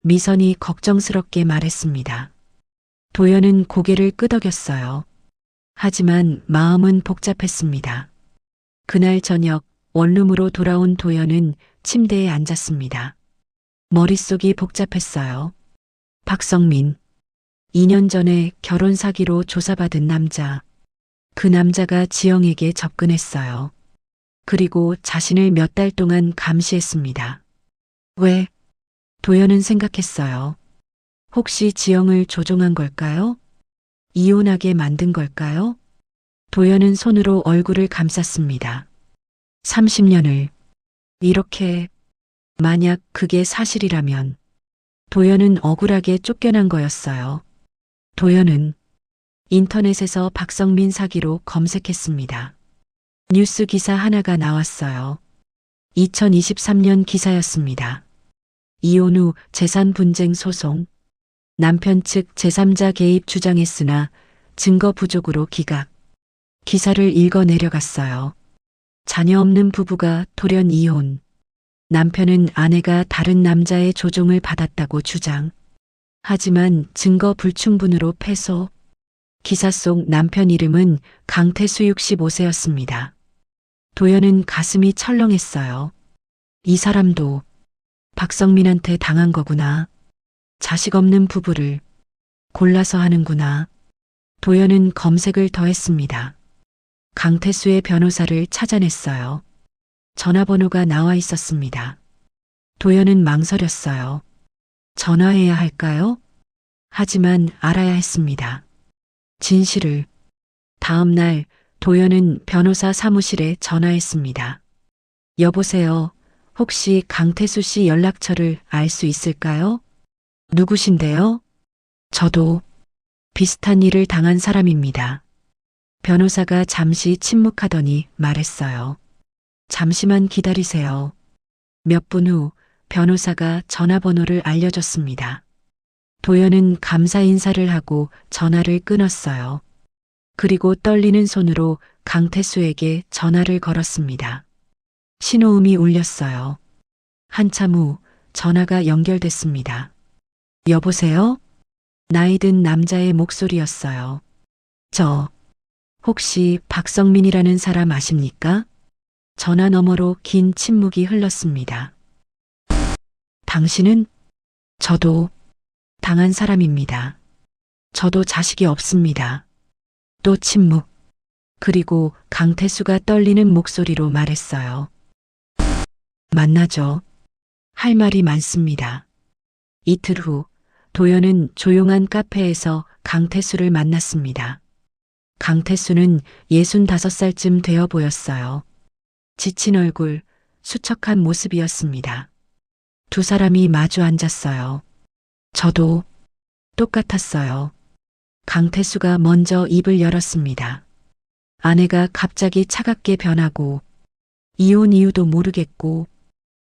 미선이 걱정스럽게 말했습니다. 도연은 고개를 끄덕였어요. 하지만 마음은 복잡했습니다. 그날 저녁 원룸으로 돌아온 도연은 침대에 앉았습니다. 머릿속이 복잡했어요. 박성민. 2년 전에 결혼 사기로 조사받은 남자. 그 남자가 지영에게 접근했어요. 그리고 자신을 몇 달 동안 감시했습니다. 왜? 도연은 생각했어요. 혹시 지영을 조종한 걸까요? 이혼하게 만든 걸까요? 도연은 손으로 얼굴을 감쌌습니다. 30년을. 이렇게. 만약 그게 사실이라면. 도연은 억울하게 쫓겨난 거였어요. 도연은 인터넷에서 박성민 사기로 검색했습니다. 뉴스 기사 하나가 나왔어요. 2023년 기사였습니다. 이혼 후 재산 분쟁 소송. 남편 측 제3자 개입 주장했으나 증거 부족으로 기각. 기사를 읽어 내려갔어요. 자녀 없는 부부가 돌연 이혼. 남편은 아내가 다른 남자의 조종을 받았다고 주장. 하지만 증거 불충분으로 패소. 기사 속 남편 이름은 강태수 65세였습니다. 도연은 가슴이 철렁했어요. 이 사람도 박성민한테 당한 거구나. 자식 없는 부부를 골라서 하는구나. 도연은 검색을 더했습니다. 강태수의 변호사를 찾아냈어요. 전화번호가 나와 있었습니다. 도연은 망설였어요. 전화해야 할까요? 하지만 알아야 했습니다. 진실을. 다음 날 도연은 변호사 사무실에 전화했습니다. 여보세요. 혹시 강태수 씨 연락처를 알 수 있을까요? 누구신데요? 저도 비슷한 일을 당한 사람입니다. 변호사가 잠시 침묵하더니 말했어요. 잠시만 기다리세요. 몇 분 후 변호사가 전화번호를 알려줬습니다. 도연은 감사 인사를 하고 전화를 끊었어요. 그리고 떨리는 손으로 강태수에게 전화를 걸었습니다. 신호음이 울렸어요. 한참 후 전화가 연결됐습니다. 여보세요? 나이 든 남자의 목소리였어요. 저, 혹시 박성민이라는 사람 아십니까? 전화 너머로 긴 침묵이 흘렀습니다. 당신은? 저도 당한 사람입니다. 저도 자식이 없습니다. 또 침묵. 그리고 강태수가 떨리는 목소리로 말했어요. 만나죠. 할 말이 많습니다. 이틀 후 도연은 조용한 카페에서 강태수를 만났습니다. 강태수는 65살쯤 되어 보였어요. 지친 얼굴, 수척한 모습이었습니다. 두 사람이 마주 앉았어요. 저도 똑같았어요. 강태수가 먼저 입을 열었습니다. 아내가 갑자기 차갑게 변하고 이혼 이유도 모르겠고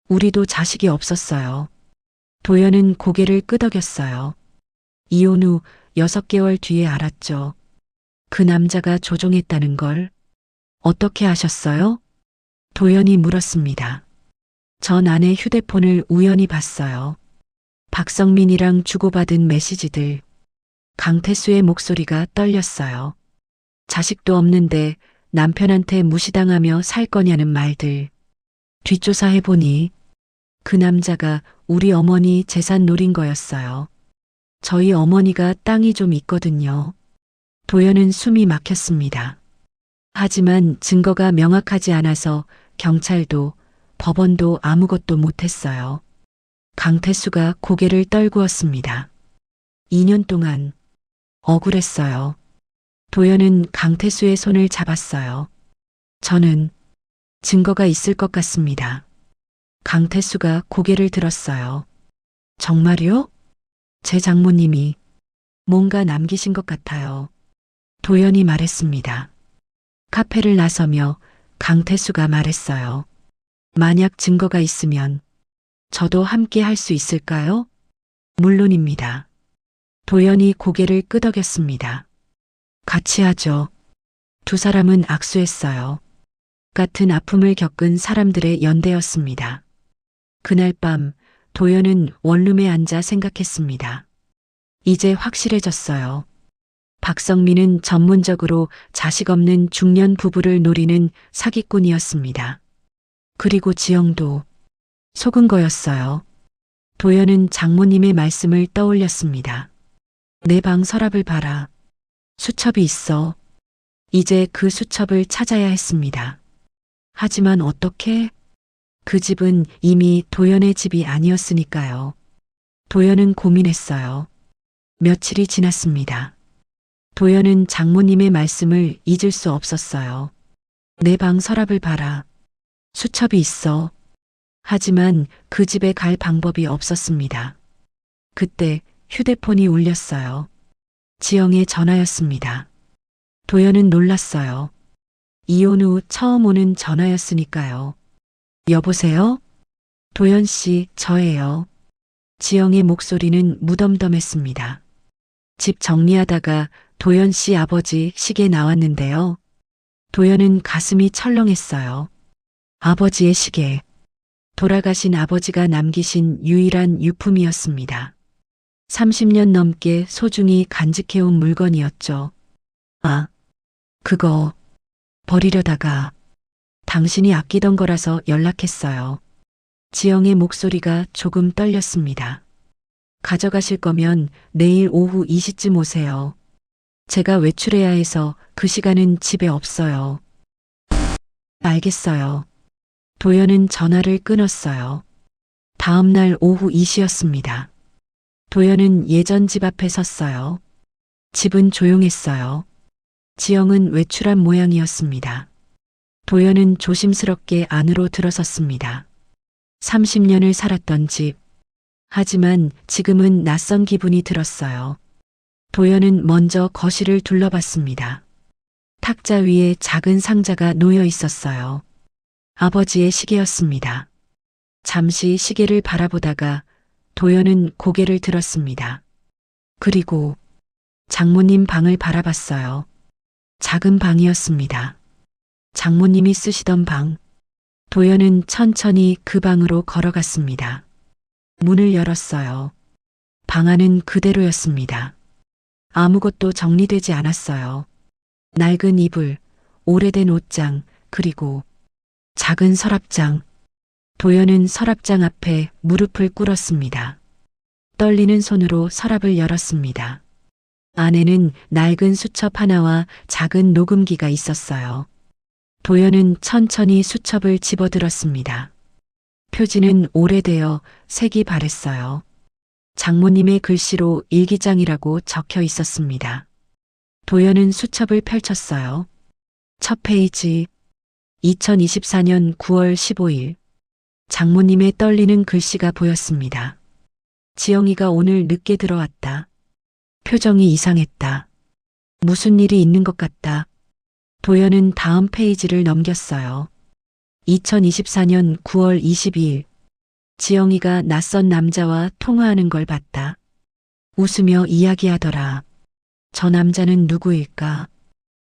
우리도 자식이 없었어요. 도연은 고개를 끄덕였어요. 이혼 후 6개월 뒤에 알았죠. 그 남자가 조종했다는 걸. 어떻게 아셨어요? 도연이 물었습니다. 전 아내 휴대폰을 우연히 봤어요. 박성민이랑 주고받은 메시지들. 강태수의 목소리가 떨렸어요. 자식도 없는데 남편한테 무시당하며 살 거냐는 말들. 뒷조사해보니 그 남자가 우리 어머니 재산 노린 거였어요. 저희 어머니가 땅이 좀 있거든요. 도연은 숨이 막혔습니다. 하지만 증거가 명확하지 않아서 경찰도 법원도 아무것도 못했어요. 강태수가 고개를 떨구었습니다. 2년 동안 억울했어요. 도연은 강태수의 손을 잡았어요. 저는 증거가 있을 것 같습니다. 강태수가 고개를 들었어요. 정말요? 제 장모님이 뭔가 남기신 것 같아요. 도연이 말했습니다. 카페를 나서며 강태수가 말했어요. 만약 증거가 있으면 저도 함께 할 수 있을까요? 물론입니다. 도연이 고개를 끄덕였습니다. 같이 하죠. 두 사람은 악수했어요. 같은 아픔을 겪은 사람들의 연대였습니다. 그날 밤 도연은 원룸에 앉아 생각했습니다. 이제 확실해졌어요. 박성민은 전문적으로 자식 없는 중년 부부를 노리는 사기꾼이었습니다. 그리고 지영도 속은 거였어요. 도연은 장모님의 말씀을 떠올렸습니다. 내 방 서랍을 봐라. 수첩이 있어. 이제 그 수첩을 찾아야 했습니다. 하지만 어떻게? 그 집은 이미 도연의 집이 아니었으니까요. 도연은 고민했어요. 며칠이 지났습니다. 도연은 장모님의 말씀을 잊을 수 없었어요. 내 방 서랍을 봐라. 수첩이 있어. 하지만 그 집에 갈 방법이 없었습니다. 그때 휴대폰이 울렸어요. 지영의 전화였습니다. 도연은 놀랐어요. 이혼 후 처음 오는 전화였으니까요. 여보세요? 도연 씨, 저예요. 지영의 목소리는 무덤덤했습니다. 집 정리하다가 도연 씨 아버지 시계 나왔는데요. 도연은 가슴이 철렁했어요. 아버지의 시계. 돌아가신 아버지가 남기신 유일한 유품이었습니다. 30년 넘게 소중히 간직해온 물건이었죠. 아, 그거 버리려다가 당신이 아끼던 거라서 연락했어요. 지영의 목소리가 조금 떨렸습니다. 가져가실 거면 내일 오후 2시쯤 오세요. 제가 외출해야 해서 그 시간은 집에 없어요. 알겠어요. 도연은 전화를 끊었어요. 다음 날 오후 2시였습니다. 도연은 예전 집 앞에 섰어요. 집은 조용했어요. 지영은 외출한 모양이었습니다. 도연은 조심스럽게 안으로 들어섰습니다. 30년을 살았던 집. 하지만 지금은 낯선 기분이 들었어요. 도연은 먼저 거실을 둘러봤습니다. 탁자 위에 작은 상자가 놓여 있었어요. 아버지의 시계였습니다. 잠시 시계를 바라보다가 도연은 고개를 들었습니다. 그리고 장모님 방을 바라봤어요. 작은 방이었습니다. 장모님이 쓰시던 방. 도연은 천천히 그 방으로 걸어갔습니다. 문을 열었어요. 방 안은 그대로였습니다. 아무것도 정리되지 않았어요. 낡은 이불, 오래된 옷장, 그리고 작은 서랍장. 도연은 서랍장 앞에 무릎을 꿇었습니다. 떨리는 손으로 서랍을 열었습니다. 안에는 낡은 수첩 하나와 작은 녹음기가 있었어요. 도연은 천천히 수첩을 집어들었습니다. 표지는 오래되어 색이 바랬어요. 장모님의 글씨로 일기장이라고 적혀 있었습니다. 도연은 수첩을 펼쳤어요. 첫 페이지, 2024년 9월 15일. 장모님의 떨리는 글씨가 보였습니다. 지영이가 오늘 늦게 들어왔다. 표정이 이상했다. 무슨 일이 있는 것 같다. 도연은 다음 페이지를 넘겼어요. 2024년 9월 22일. 지영이가 낯선 남자와 통화하는 걸 봤다. 웃으며 이야기하더라. 저 남자는 누구일까?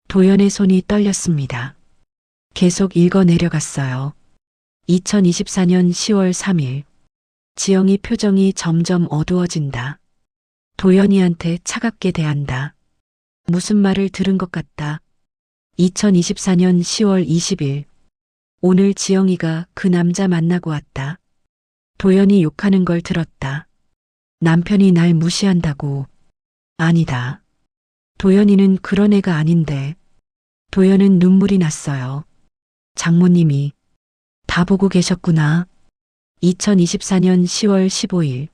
도연의 손이 떨렸습니다. 계속 읽어 내려갔어요. 2024년 10월 3일. 지영이 표정이 점점 어두워진다. 도연이한테 차갑게 대한다. 무슨 말을 들은 것 같다. 2024년 10월 20일. 오늘 지영이가 그 남자 만나고 왔다. 도연이 욕하는 걸 들었다. 남편이 날 무시한다고. 아니다. 도연이는 그런 애가 아닌데. 도연은 눈물이 났어요. 장모님이 다 보고 계셨구나. 2024년 10월 15일.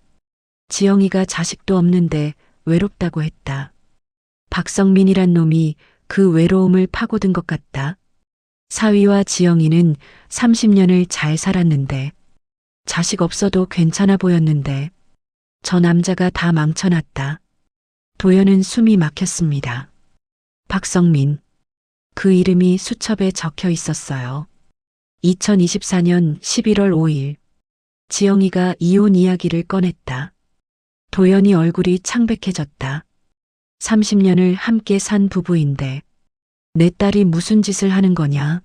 지영이가 자식도 없는데 외롭다고 했다. 박성민이란 놈이 그 외로움을 파고든 것 같다. 사위와 지영이는 30년을 잘 살았는데, 자식 없어도 괜찮아 보였는데, 저 남자가 다 망쳐놨다. 도연은 숨이 막혔습니다. 박성민. 그 이름이 수첩에 적혀 있었어요. 2024년 11월 5일. 지영이가 이혼 이야기를 꺼냈다. 도연이 얼굴이 창백해졌다. 30년을 함께 산 부부인데 내 딸이 무슨 짓을 하는 거냐?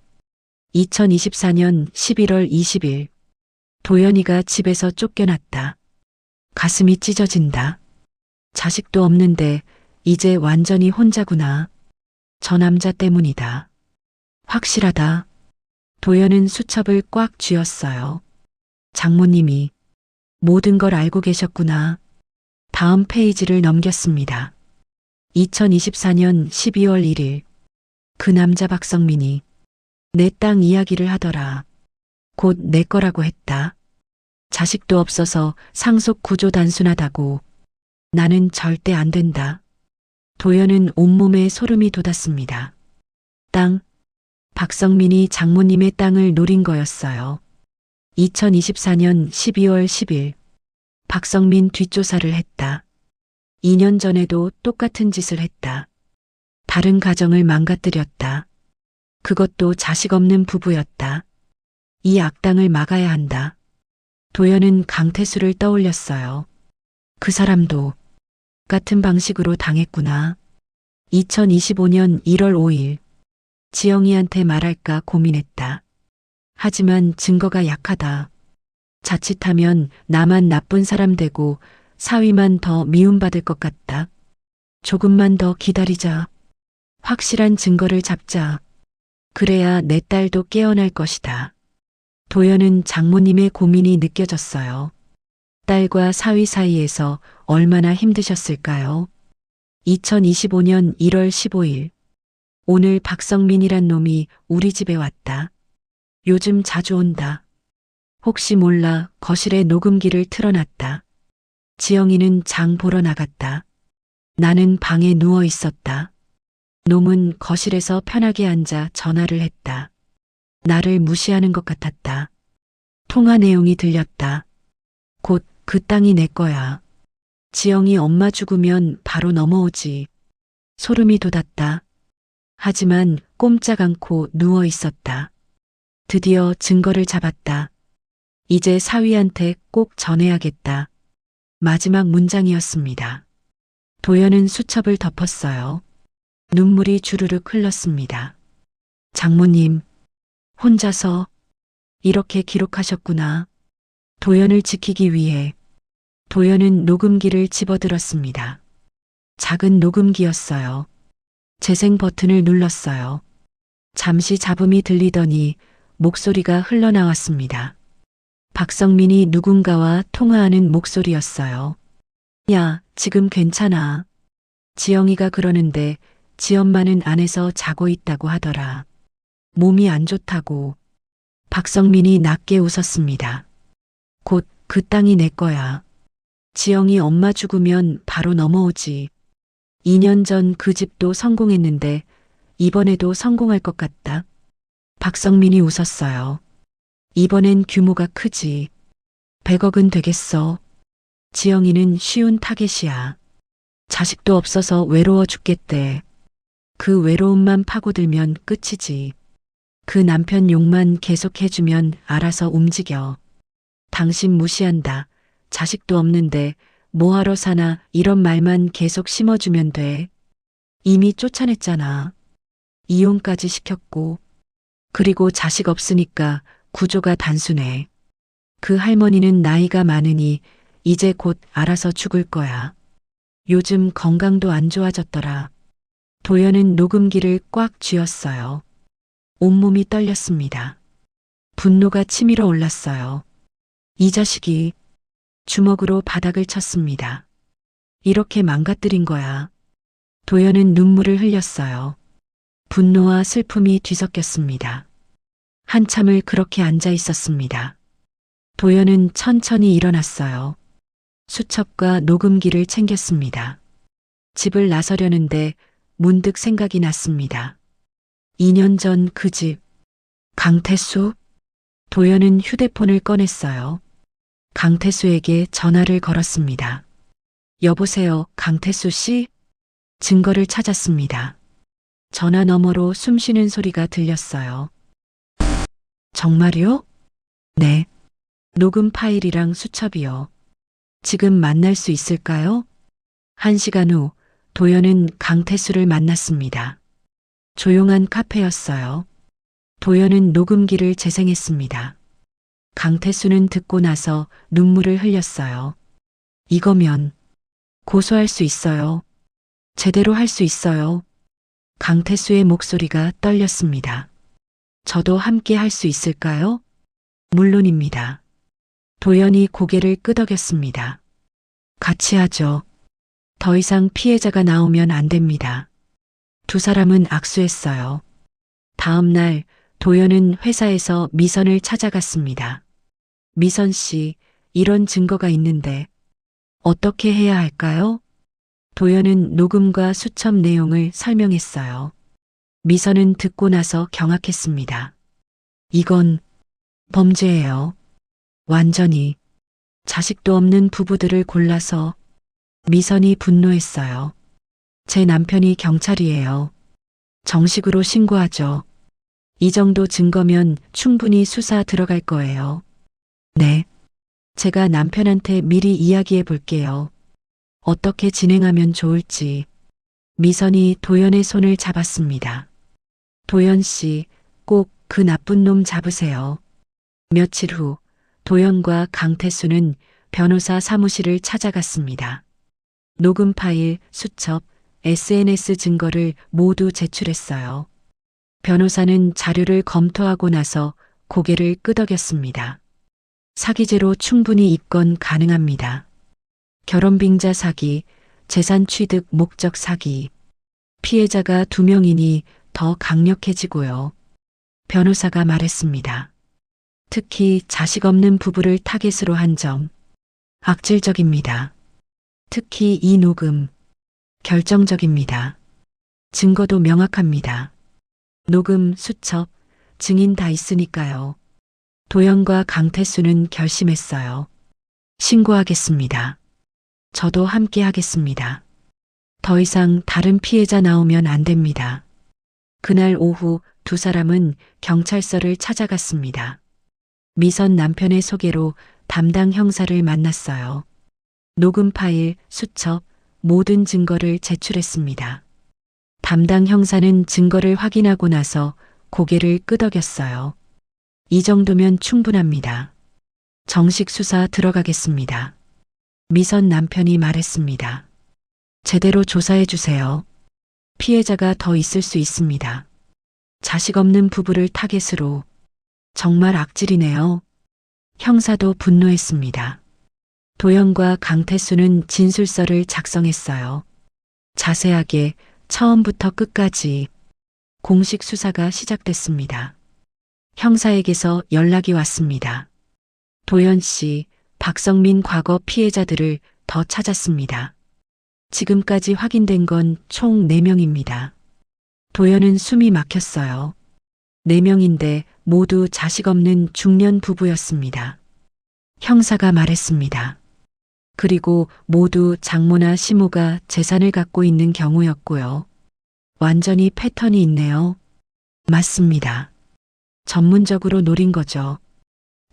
2024년 11월 20일. 도연이가 집에서 쫓겨났다. 가슴이 찢어진다. 자식도 없는데 이제 완전히 혼자구나. 저 남자 때문이다. 확실하다. 도연은 수첩을 꽉 쥐었어요. 장모님이 모든 걸 알고 계셨구나. 다음 페이지를 넘겼습니다. 2024년 12월 1일. 그 남자 박성민이 내 땅 이야기를 하더라. 곧 내 거라고 했다. 자식도 없어서 상속 구조 단순하다고. 나는 절대 안 된다. 도연은 온몸에 소름이 돋았습니다. 땅. 박성민이 장모님의 땅을 노린 거였어요. 2024년 12월 10일. 박성민 뒷조사를 했다. 2년 전에도 똑같은 짓을 했다. 다른 가정을 망가뜨렸다. 그것도 자식 없는 부부였다. 이 악당을 막아야 한다. 도연은 강태수를 떠올렸어요. 그 사람도 같은 방식으로 당했구나. 2025년 1월 5일. 지영이한테 말할까 고민했다. 하지만 증거가 약하다. 자칫하면 나만 나쁜 사람 되고 사위만 더 미움받을 것 같다. 조금만 더 기다리자. 확실한 증거를 잡자. 그래야 내 딸도 깨어날 것이다. 도연은 장모님의 고민이 느껴졌어요. 딸과 사위 사이에서 얼마나 힘드셨을까요? 2025년 1월 15일. 오늘 박성민이란 놈이 우리 집에 왔다. 요즘 자주 온다. 혹시 몰라 거실에 녹음기를 틀어놨다. 지영이는 장 보러 나갔다. 나는 방에 누워 있었다. 놈은 거실에서 편하게 앉아 전화를 했다. 나를 무시하는 것 같았다. 통화 내용이 들렸다. 곧 그 땅이 내 거야. 지영이 엄마 죽으면 바로 넘어오지. 소름이 돋았다. 하지만 꼼짝 않고 누워 있었다. 드디어 증거를 잡았다. 이제 사위한테 꼭 전해야겠다. 마지막 문장이었습니다. 도연은 수첩을 덮었어요. 눈물이 주르륵 흘렀습니다. 장모님, 혼자서 이렇게 기록하셨구나. 도연을 지키기 위해. 도연은 녹음기를 집어들었습니다. 작은 녹음기였어요. 재생 버튼을 눌렀어요. 잠시 잡음이 들리더니 목소리가 흘러나왔습니다. 박성민이 누군가와 통화하는 목소리였어요. 야, 지금 괜찮아. 지영이가 그러는데 지엄마는 안에서 자고 있다고 하더라. 몸이 안 좋다고. 박성민이 낮게 웃었습니다. 곧 그 땅이 내 거야. 지영이 엄마 죽으면 바로 넘어오지. 2년 전 그 집도 성공했는데 이번에도 성공할 것 같다. 박성민이 웃었어요. 이번엔 규모가 크지. 100억은 되겠어. 지영이는 쉬운 타겟이야. 자식도 없어서 외로워 죽겠대. 그 외로움만 파고들면 끝이지. 그 남편 욕만 계속해주면 알아서 움직여. 당신 무시한다. 자식도 없는데 뭐하러 사나 이런 말만 계속 심어주면 돼. 이미 쫓아냈잖아. 이혼까지 시켰고. 그리고 자식 없으니까 구조가 단순해. 그 할머니는 나이가 많으니 이제 곧 알아서 죽을 거야. 요즘 건강도 안 좋아졌더라. 도연은 녹음기를 꽉 쥐었어요. 온몸이 떨렸습니다. 분노가 치밀어 올랐어요. 이 자식이. 주먹으로 바닥을 쳤습니다. 이렇게 망가뜨린 거야. 도연은 눈물을 흘렸어요. 분노와 슬픔이 뒤섞였습니다. 한참을 그렇게 앉아 있었습니다. 도연은 천천히 일어났어요. 수첩과 녹음기를 챙겼습니다. 집을 나서려는데 문득 생각이 났습니다. 2년 전 그 집. 강태수? 도연은 휴대폰을 꺼냈어요. 강태수에게 전화를 걸었습니다. 여보세요, 강태수 씨? 증거를 찾았습니다. 전화 너머로 숨쉬는 소리가 들렸어요. 정말요? 네. 녹음 파일이랑 수첩이요. 지금 만날 수 있을까요? 1시간 후 도연은 강태수를 만났습니다. 조용한 카페였어요. 도연은 녹음기를 재생했습니다. 강태수는 듣고 나서 눈물을 흘렸어요. 이거면 고소할 수 있어요. 제대로 할 수 있어요. 강태수의 목소리가 떨렸습니다. 저도 함께 할 수 있을까요? 물론입니다. 도연이 고개를 끄덕였습니다. 같이 하죠. 더 이상 피해자가 나오면 안 됩니다. 두 사람은 악수했어요. 다음 날 도연은 회사에서 미선을 찾아갔습니다. 미선 씨, 이런 증거가 있는데 어떻게 해야 할까요? 도연은 녹음과 수첩 내용을 설명했어요. 미선은 듣고 나서 경악했습니다. 이건 범죄예요. 완전히 자식도 없는 부부들을 골라서. 미선이 분노했어요. 제 남편이 경찰이에요. 정식으로 신고하죠. 이 정도 증거면 충분히 수사 들어갈 거예요. 네. 제가 남편한테 미리 이야기해 볼게요. 어떻게 진행하면 좋을지. 미선이 도연의 손을 잡았습니다. 도연 씨, 꼭 그 나쁜 놈 잡으세요. 며칠 후 도연과 강태수는 변호사 사무실을 찾아갔습니다. 녹음 파일, 수첩, SNS 증거를 모두 제출했어요. 변호사는 자료를 검토하고 나서 고개를 끄덕였습니다. 사기죄로 충분히 입건 가능합니다. 결혼빙자 사기, 재산 취득 목적 사기. 피해자가 2명이니 더 강력해지고요. 변호사가 말했습니다. 특히 자식 없는 부부를 타겟으로 한 점. 악질적입니다. 특히 이 녹음. 결정적입니다. 증거도 명확합니다. 녹음, 수첩, 증인 다 있으니까요. 도연과 강태수는 결심했어요. 신고하겠습니다. 저도 함께 하겠습니다. 더 이상 다른 피해자 나오면 안 됩니다. 그날 오후 두 사람은 경찰서를 찾아갔습니다. 미선 남편의 소개로 담당 형사를 만났어요. 녹음 파일, 수첩, 모든 증거를 제출했습니다. 담당 형사는 증거를 확인하고 나서 고개를 끄덕였어요. 이 정도면 충분합니다. 정식 수사 들어가겠습니다. 미선 남편이 말했습니다. 제대로 조사해 주세요. 피해자가 더 있을 수 있습니다. 자식 없는 부부를 타겟으로. 정말 악질이네요. 형사도 분노했습니다. 도연과 강태수는 진술서를 작성했어요. 자세하게 처음부터 끝까지. 공식 수사가 시작됐습니다. 형사에게서 연락이 왔습니다. 도연 씨, 박성민 과거 피해자들을 더 찾았습니다. 지금까지 확인된 건 총 4명입니다. 도연은 숨이 막혔어요. 4명인데 모두 자식 없는 중년 부부였습니다. 형사가 말했습니다. 그리고 모두 장모나 시모가 재산을 갖고 있는 경우였고요. 완전히 패턴이 있네요. 맞습니다. 전문적으로 노린 거죠.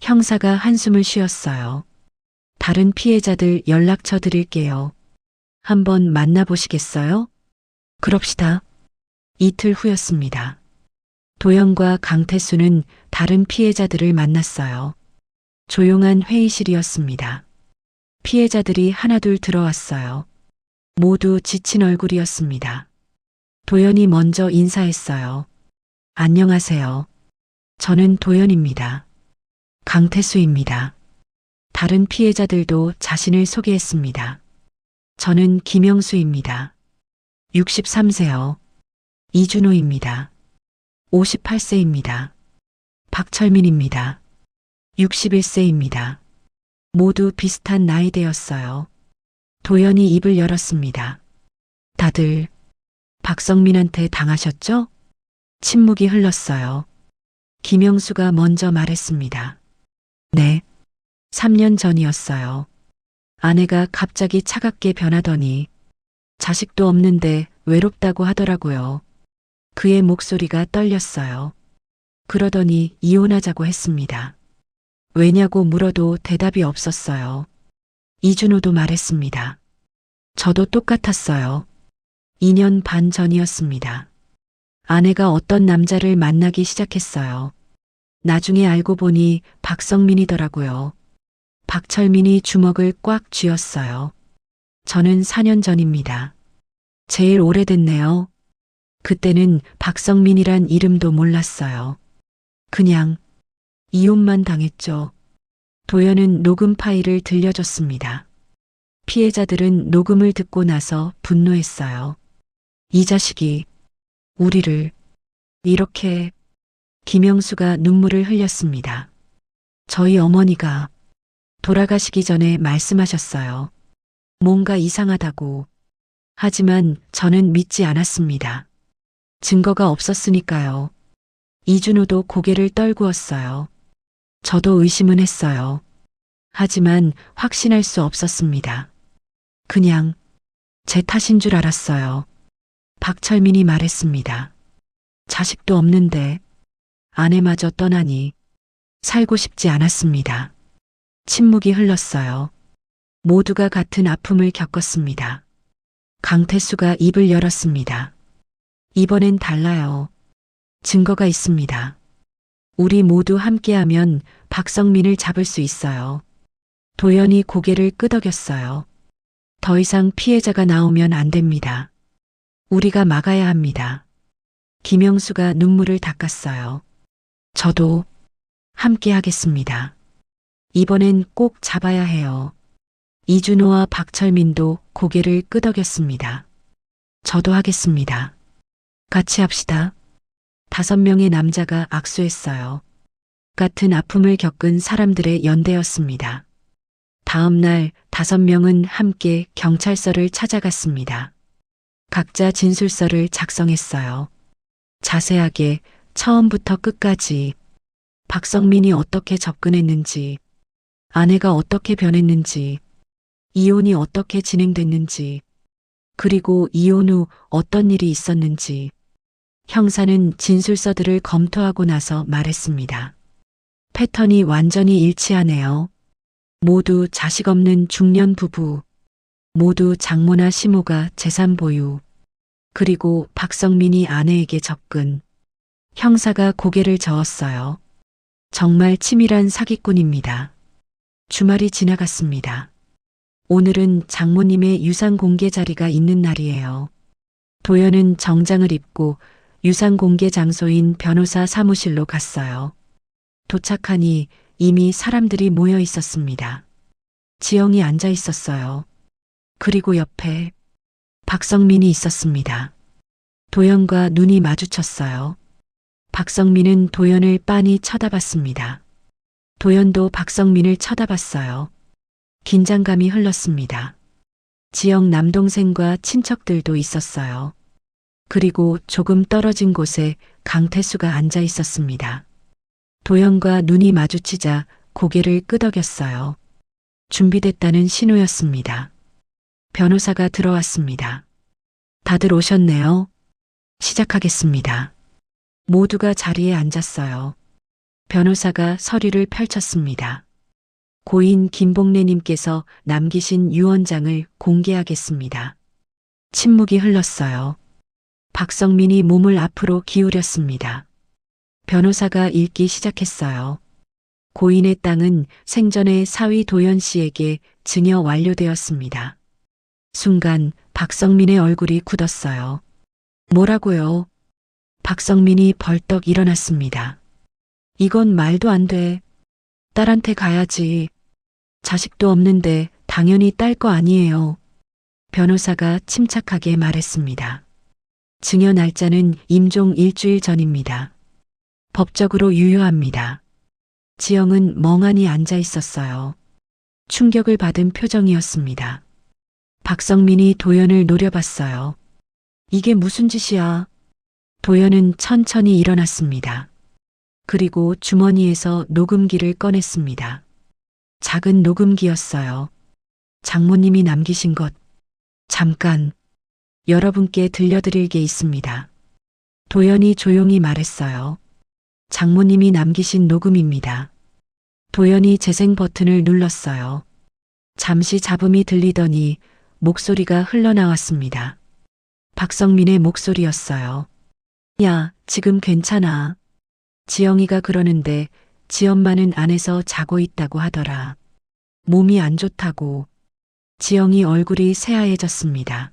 형사가 한숨을 쉬었어요. 다른 피해자들 연락처 드릴게요. 한번 만나보시겠어요? 그럽시다. 이틀 후였습니다. 도연과 강태수는 다른 피해자들을 만났어요. 조용한 회의실이었습니다. 피해자들이 하나둘 들어왔어요. 모두 지친 얼굴이었습니다. 도연이 먼저 인사했어요. 안녕하세요. 저는 도연입니다. 강태수입니다. 다른 피해자들도 자신을 소개했습니다. 저는 김영수입니다. 63세요. 이준호입니다. 58세입니다. 박철민입니다. 61세입니다. 모두 비슷한 나이대였어요. 도연이 입을 열었습니다. 다들 박성민한테 당하셨죠? 침묵이 흘렀어요. 김영수가 먼저 말했습니다. 네. 3년 전이었어요. 아내가 갑자기 차갑게 변하더니 자식도 없는데 외롭다고 하더라고요. 그의 목소리가 떨렸어요. 그러더니 이혼하자고 했습니다. 왜냐고 물어도 대답이 없었어요. 이준호도 말했습니다. 저도 똑같았어요. 2년 반 전이었습니다. 아내가 어떤 남자를 만나기 시작했어요. 나중에 알고 보니 박성민이더라고요. 박철민이 주먹을 꽉 쥐었어요. 저는 4년 전입니다. 제일 오래됐네요. 그때는 박성민이란 이름도 몰랐어요. 그냥 이혼만 당했죠. 도연은 녹음 파일을 들려줬습니다. 피해자들은 녹음을 듣고 나서 분노했어요. 이 자식이 우리를 이렇게. 김영수가 눈물을 흘렸습니다. 저희 어머니가 돌아가시기 전에 말씀하셨어요. 뭔가 이상하다고. 하지만 저는 믿지 않았습니다. 증거가 없었으니까요. 이준호도 고개를 떨구었어요. 저도 의심은 했어요. 하지만 확신할 수 없었습니다. 그냥 제 탓인 줄 알았어요. 박철민이 말했습니다. 자식도 없는데 아내마저 떠나니 살고 싶지 않았습니다. 침묵이 흘렀어요. 모두가 같은 아픔을 겪었습니다. 강태수가 입을 열었습니다. 이번엔 달라요. 증거가 있습니다. 우리 모두 함께하면 박성민을 잡을 수 있어요. 도연이 고개를 끄덕였어요. 더 이상 피해자가 나오면 안 됩니다. 우리가 막아야 합니다. 김영수가 눈물을 닦았어요. 저도 함께 하겠습니다. 이번엔 꼭 잡아야 해요. 이준호와 박철민도 고개를 끄덕였습니다. 저도 하겠습니다. 같이 합시다. 5명의 남자가 악수했어요. 같은 아픔을 겪은 사람들의 연대였습니다. 다음 날 5명은 함께 경찰서를 찾아갔습니다. 각자 진술서를 작성했어요. 자세하게 처음부터 끝까지 박성민이 어떻게 접근했는지, 아내가 어떻게 변했는지, 이혼이 어떻게 진행됐는지, 그리고 이혼 후 어떤 일이 있었는지. 형사는 진술서들을 검토하고 나서 말했습니다. 패턴이 완전히 일치하네요. 모두 자식 없는 중년 부부, 모두 장모나 시모가 재산 보유, 그리고 박성민이 아내에게 접근. 형사가 고개를 저었어요. 정말 치밀한 사기꾼입니다. 주말이 지나갔습니다. 오늘은 장모님의 유산 공개 자리가 있는 날이에요. 도연은 정장을 입고 유산 공개 장소인 변호사 사무실로 갔어요. 도착하니 이미 사람들이 모여 있었습니다. 지영이 앉아 있었어요. 그리고 옆에 박성민이 있었습니다. 도연과 눈이 마주쳤어요. 박성민은 도연을 빤히 쳐다봤습니다. 도연도 박성민을 쳐다봤어요. 긴장감이 흘렀습니다. 지영 남동생과 친척들도 있었어요. 그리고 조금 떨어진 곳에 강태수가 앉아 있었습니다. 도연과 눈이 마주치자 고개를 끄덕였어요. 준비됐다는 신호였습니다. 변호사가 들어왔습니다. 다들 오셨네요. 시작하겠습니다. 모두가 자리에 앉았어요. 변호사가 서류를 펼쳤습니다. 고인 김복래님께서 남기신 유언장을 공개하겠습니다. 침묵이 흘렀어요. 박성민이 몸을 앞으로 기울였습니다. 변호사가 읽기 시작했어요. 고인의 땅은 생전에 사위 도연 씨에게 증여 완료되었습니다. 순간 박성민의 얼굴이 굳었어요. 뭐라고요? 박성민이 벌떡 일어났습니다. 이건 말도 안 돼. 딸한테 가야지. 자식도 없는데 당연히 딸 거 아니에요. 변호사가 침착하게 말했습니다. 증여 날짜는 임종 일주일 전입니다. 법적으로 유효합니다. 지영은 멍하니 앉아 있었어요. 충격을 받은 표정이었습니다. 박성민이 도연을 노려봤어요. 이게 무슨 짓이야? 도연은 천천히 일어났습니다. 그리고 주머니에서 녹음기를 꺼냈습니다. 작은 녹음기였어요. 장모님이 남기신 것, 잠깐, 여러분께 들려드릴 게 있습니다. 도연이 조용히 말했어요. 장모님이 남기신 녹음입니다. 도연이 재생 버튼을 눌렀어요. 잠시 잡음이 들리더니 목소리가 흘러나왔습니다. 박성민의 목소리였어요. 야, 지금 괜찮아. 지영이가 그러는데 지엄마는 안에서 자고 있다고 하더라. 몸이 안 좋다고. 지영이 얼굴이 새하얘졌습니다.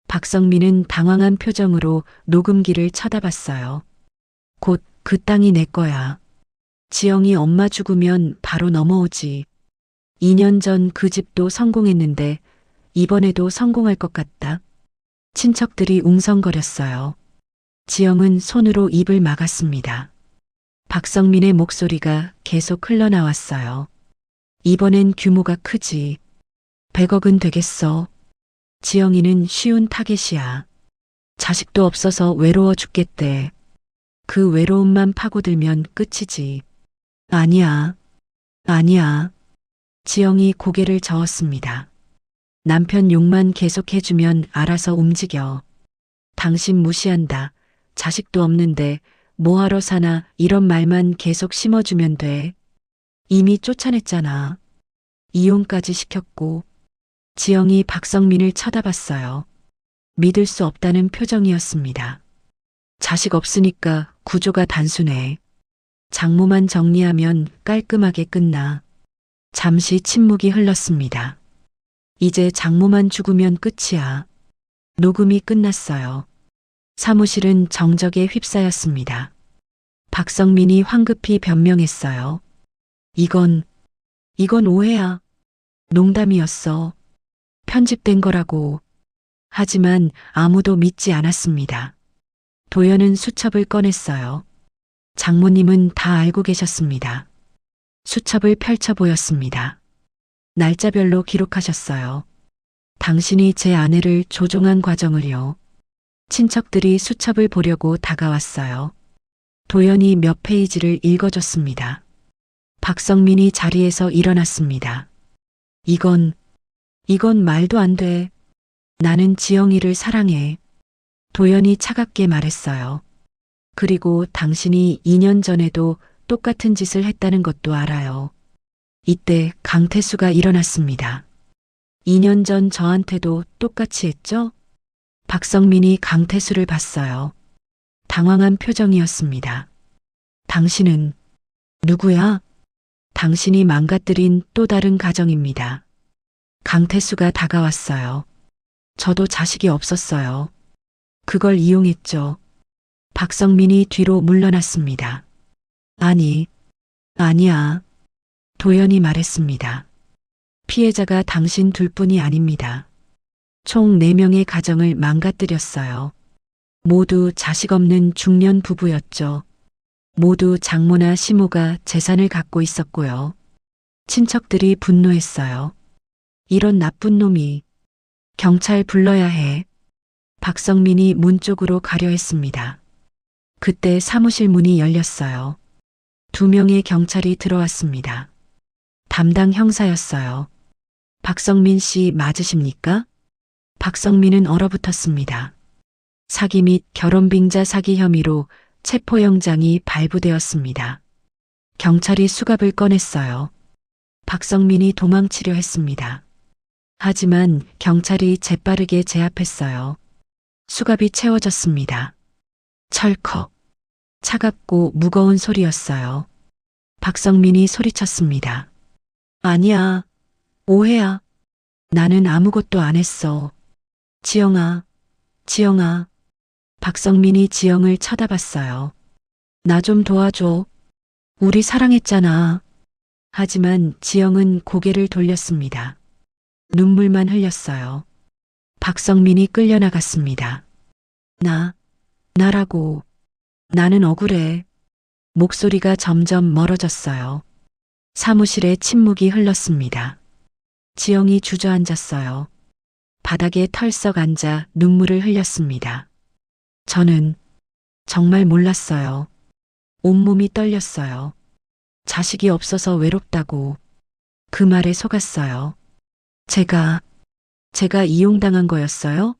박성민은 당황한 표정으로 녹음기를 쳐다봤어요. 곧 그 땅이 내 거야. 지영이 엄마 죽으면 바로 넘어오지. 2년 전 그 집도 성공했는데 이번에도 성공할 것 같다. 친척들이 웅성거렸어요. 지영은 손으로 입을 막았습니다. 박성민의 목소리가 계속 흘러나왔어요. 이번엔 규모가 크지. 100억은 되겠어. 지영이는 쉬운 타겟이야. 자식도 없어서 외로워 죽겠대. 그 외로움만 파고들면 끝이지. 아니야. 아니야. 지영이 고개를 저었습니다. 남편 욕만 계속해주면 알아서 움직여. 당신 무시한다. 자식도 없는데 뭐하러 사나 이런 말만 계속 심어주면 돼. 이미 쫓아냈잖아. 이혼까지 시켰고. 지영이 박성민을 쳐다봤어요. 믿을 수 없다는 표정이었습니다. 자식 없으니까 구조가 단순해. 장모만 정리하면 깔끔하게 끝나. 잠시 침묵이 흘렀습니다. 이제 장모만 죽으면 끝이야. 녹음이 끝났어요. 사무실은 정적에 휩싸였습니다. 박성민이 황급히 변명했어요. 이건 오해야. 농담이었어. 편집된 거라고. 하지만 아무도 믿지 않았습니다. 도연은 수첩을 꺼냈어요. 장모님은 다 알고 계셨습니다. 수첩을 펼쳐 보였습니다. 날짜별로 기록하셨어요. 당신이 제 아내를 조종한 과정을요. 친척들이 수첩을 보려고 다가왔어요. 도연이 몇 페이지를 읽어줬습니다. 박성민이 자리에서 일어났습니다. 이건 말도 안 돼. 나는 지영이를 사랑해. 도연이 차갑게 말했어요. 그리고 당신이 2년 전에도 똑같은 짓을 했다는 것도 알아요. 이때 강태수가 일어났습니다. 2년 전 저한테도 똑같이 했죠? 박성민이 강태수를 봤어요. 당황한 표정이었습니다. 당신은 누구야? 당신이 망가뜨린 또 다른 가정입니다. 강태수가 다가왔어요. 저도 자식이 없었어요. 그걸 이용했죠. 박성민이 뒤로 물러났습니다. 아니야. 도연이 말했습니다. 피해자가 당신 둘뿐이 아닙니다. 총 4명의 가정을 망가뜨렸어요. 모두 자식 없는 중년 부부였죠. 모두 장모나 시모가 재산을 갖고 있었고요. 친척들이 분노했어요. 이런 나쁜 놈이. 경찰 불러야 해. 박성민이 문 쪽으로 가려 했습니다. 그때 사무실 문이 열렸어요. 2명의 경찰이 들어왔습니다. 담당 형사였어요. 박성민 씨 맞으십니까? 박성민은 얼어붙었습니다. 사기 및 결혼빙자 사기 혐의로 체포영장이 발부되었습니다. 경찰이 수갑을 꺼냈어요. 박성민이 도망치려 했습니다. 하지만 경찰이 재빠르게 제압했어요. 수갑이 채워졌습니다. 철컥. 차갑고 무거운 소리였어요. 박성민이 소리쳤습니다. 아니야. 오해야. 나는 아무것도 안 했어. 지영아. 박성민이 지영을 쳐다봤어요. 나 좀 도와줘. 우리 사랑했잖아. 하지만 지영은 고개를 돌렸습니다. 눈물만 흘렸어요. 박성민이 끌려나갔습니다. 나라고. 나는 억울해. 목소리가 점점 멀어졌어요. 사무실에 침묵이 흘렀습니다. 지영이 주저앉았어요. 바닥에 털썩 앉아 눈물을 흘렸습니다. 저는 정말 몰랐어요. 온몸이 떨렸어요. 자식이 없어서 외롭다고 그 말에 속았어요. 제가 이용당한 거였어요?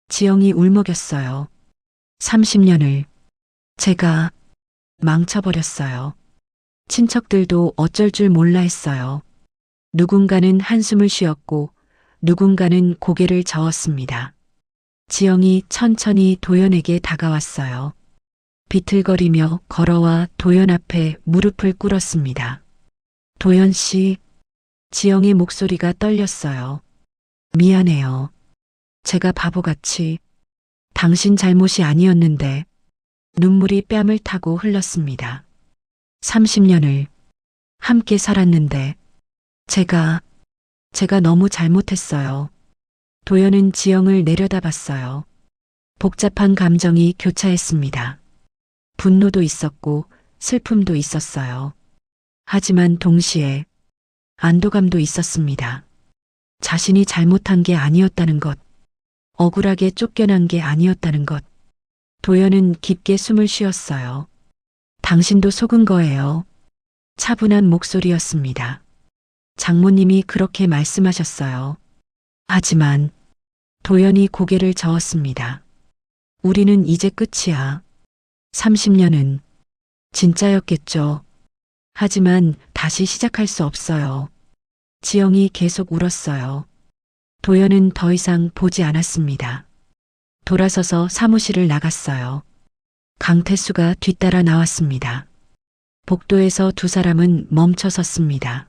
지영이 울먹였어요. 30년을 제가 망쳐버렸어요. 친척들도 어쩔 줄 몰라 했어요. 누군가는 한숨을 쉬었고 누군가는 고개를 저었습니다. 지영이 천천히 도연에게 다가왔어요. 비틀거리며 걸어와 도연 앞에 무릎을 꿇었습니다. 도연 씨, 지영의 목소리가 떨렸어요. 미안해요. 제가 바보같이 당신 잘못이 아니었는데 눈물이 뺨을 타고 흘렀습니다. 30년을 함께 살았는데 제가 너무 잘못했어요. 도연은 지영을 내려다봤어요. 복잡한 감정이 교차했습니다. 분노도 있었고 슬픔도 있었어요. 하지만 동시에 안도감도 있었습니다. 자신이 잘못한 게 아니었다는 것, 억울하게 쫓겨난 게 아니었다는 것. 도연은 깊게 숨을 쉬었어요. 당신도 속은 거예요. 차분한 목소리였습니다. 장모님이 그렇게 말씀하셨어요. 하지만 도연이 고개를 저었습니다. 우리는 이제 끝이야. 30년은 진짜였겠죠. 하지만 다시 시작할 수 없어요. 지영이 계속 울었어요. 도연은 더 이상 보지 않았습니다. 돌아서서 사무실을 나갔어요. 강태수가 뒤따라 나왔습니다. 복도에서 두 사람은 멈춰 섰습니다.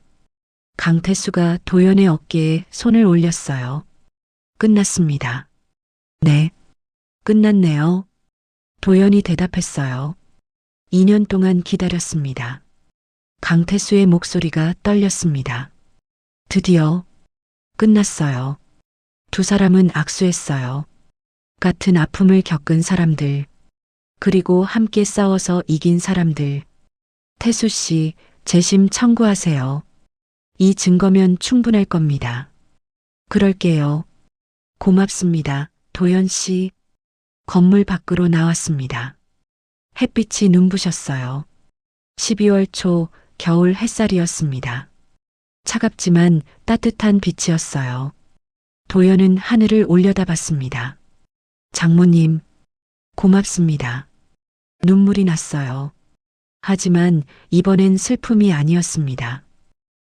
강태수가 도연의 어깨에 손을 올렸어요. 끝났습니다. 네, 끝났네요. 도연이 대답했어요. 2년 동안 기다렸습니다. 강태수의 목소리가 떨렸습니다. 드디어 끝났어요. 두 사람은 악수했어요. 같은 아픔을 겪은 사람들, 그리고 함께 싸워서 이긴 사람들. 태수 씨, 재심 청구하세요. 이 증거면 충분할 겁니다. 그럴게요. 고맙습니다. 도연 씨. 건물 밖으로 나왔습니다. 햇빛이 눈부셨어요. 12월 초 겨울 햇살이었습니다. 차갑지만 따뜻한 빛이었어요. 도연은 하늘을 올려다봤습니다. 장모님, 고맙습니다. 눈물이 났어요. 하지만 이번엔 슬픔이 아니었습니다.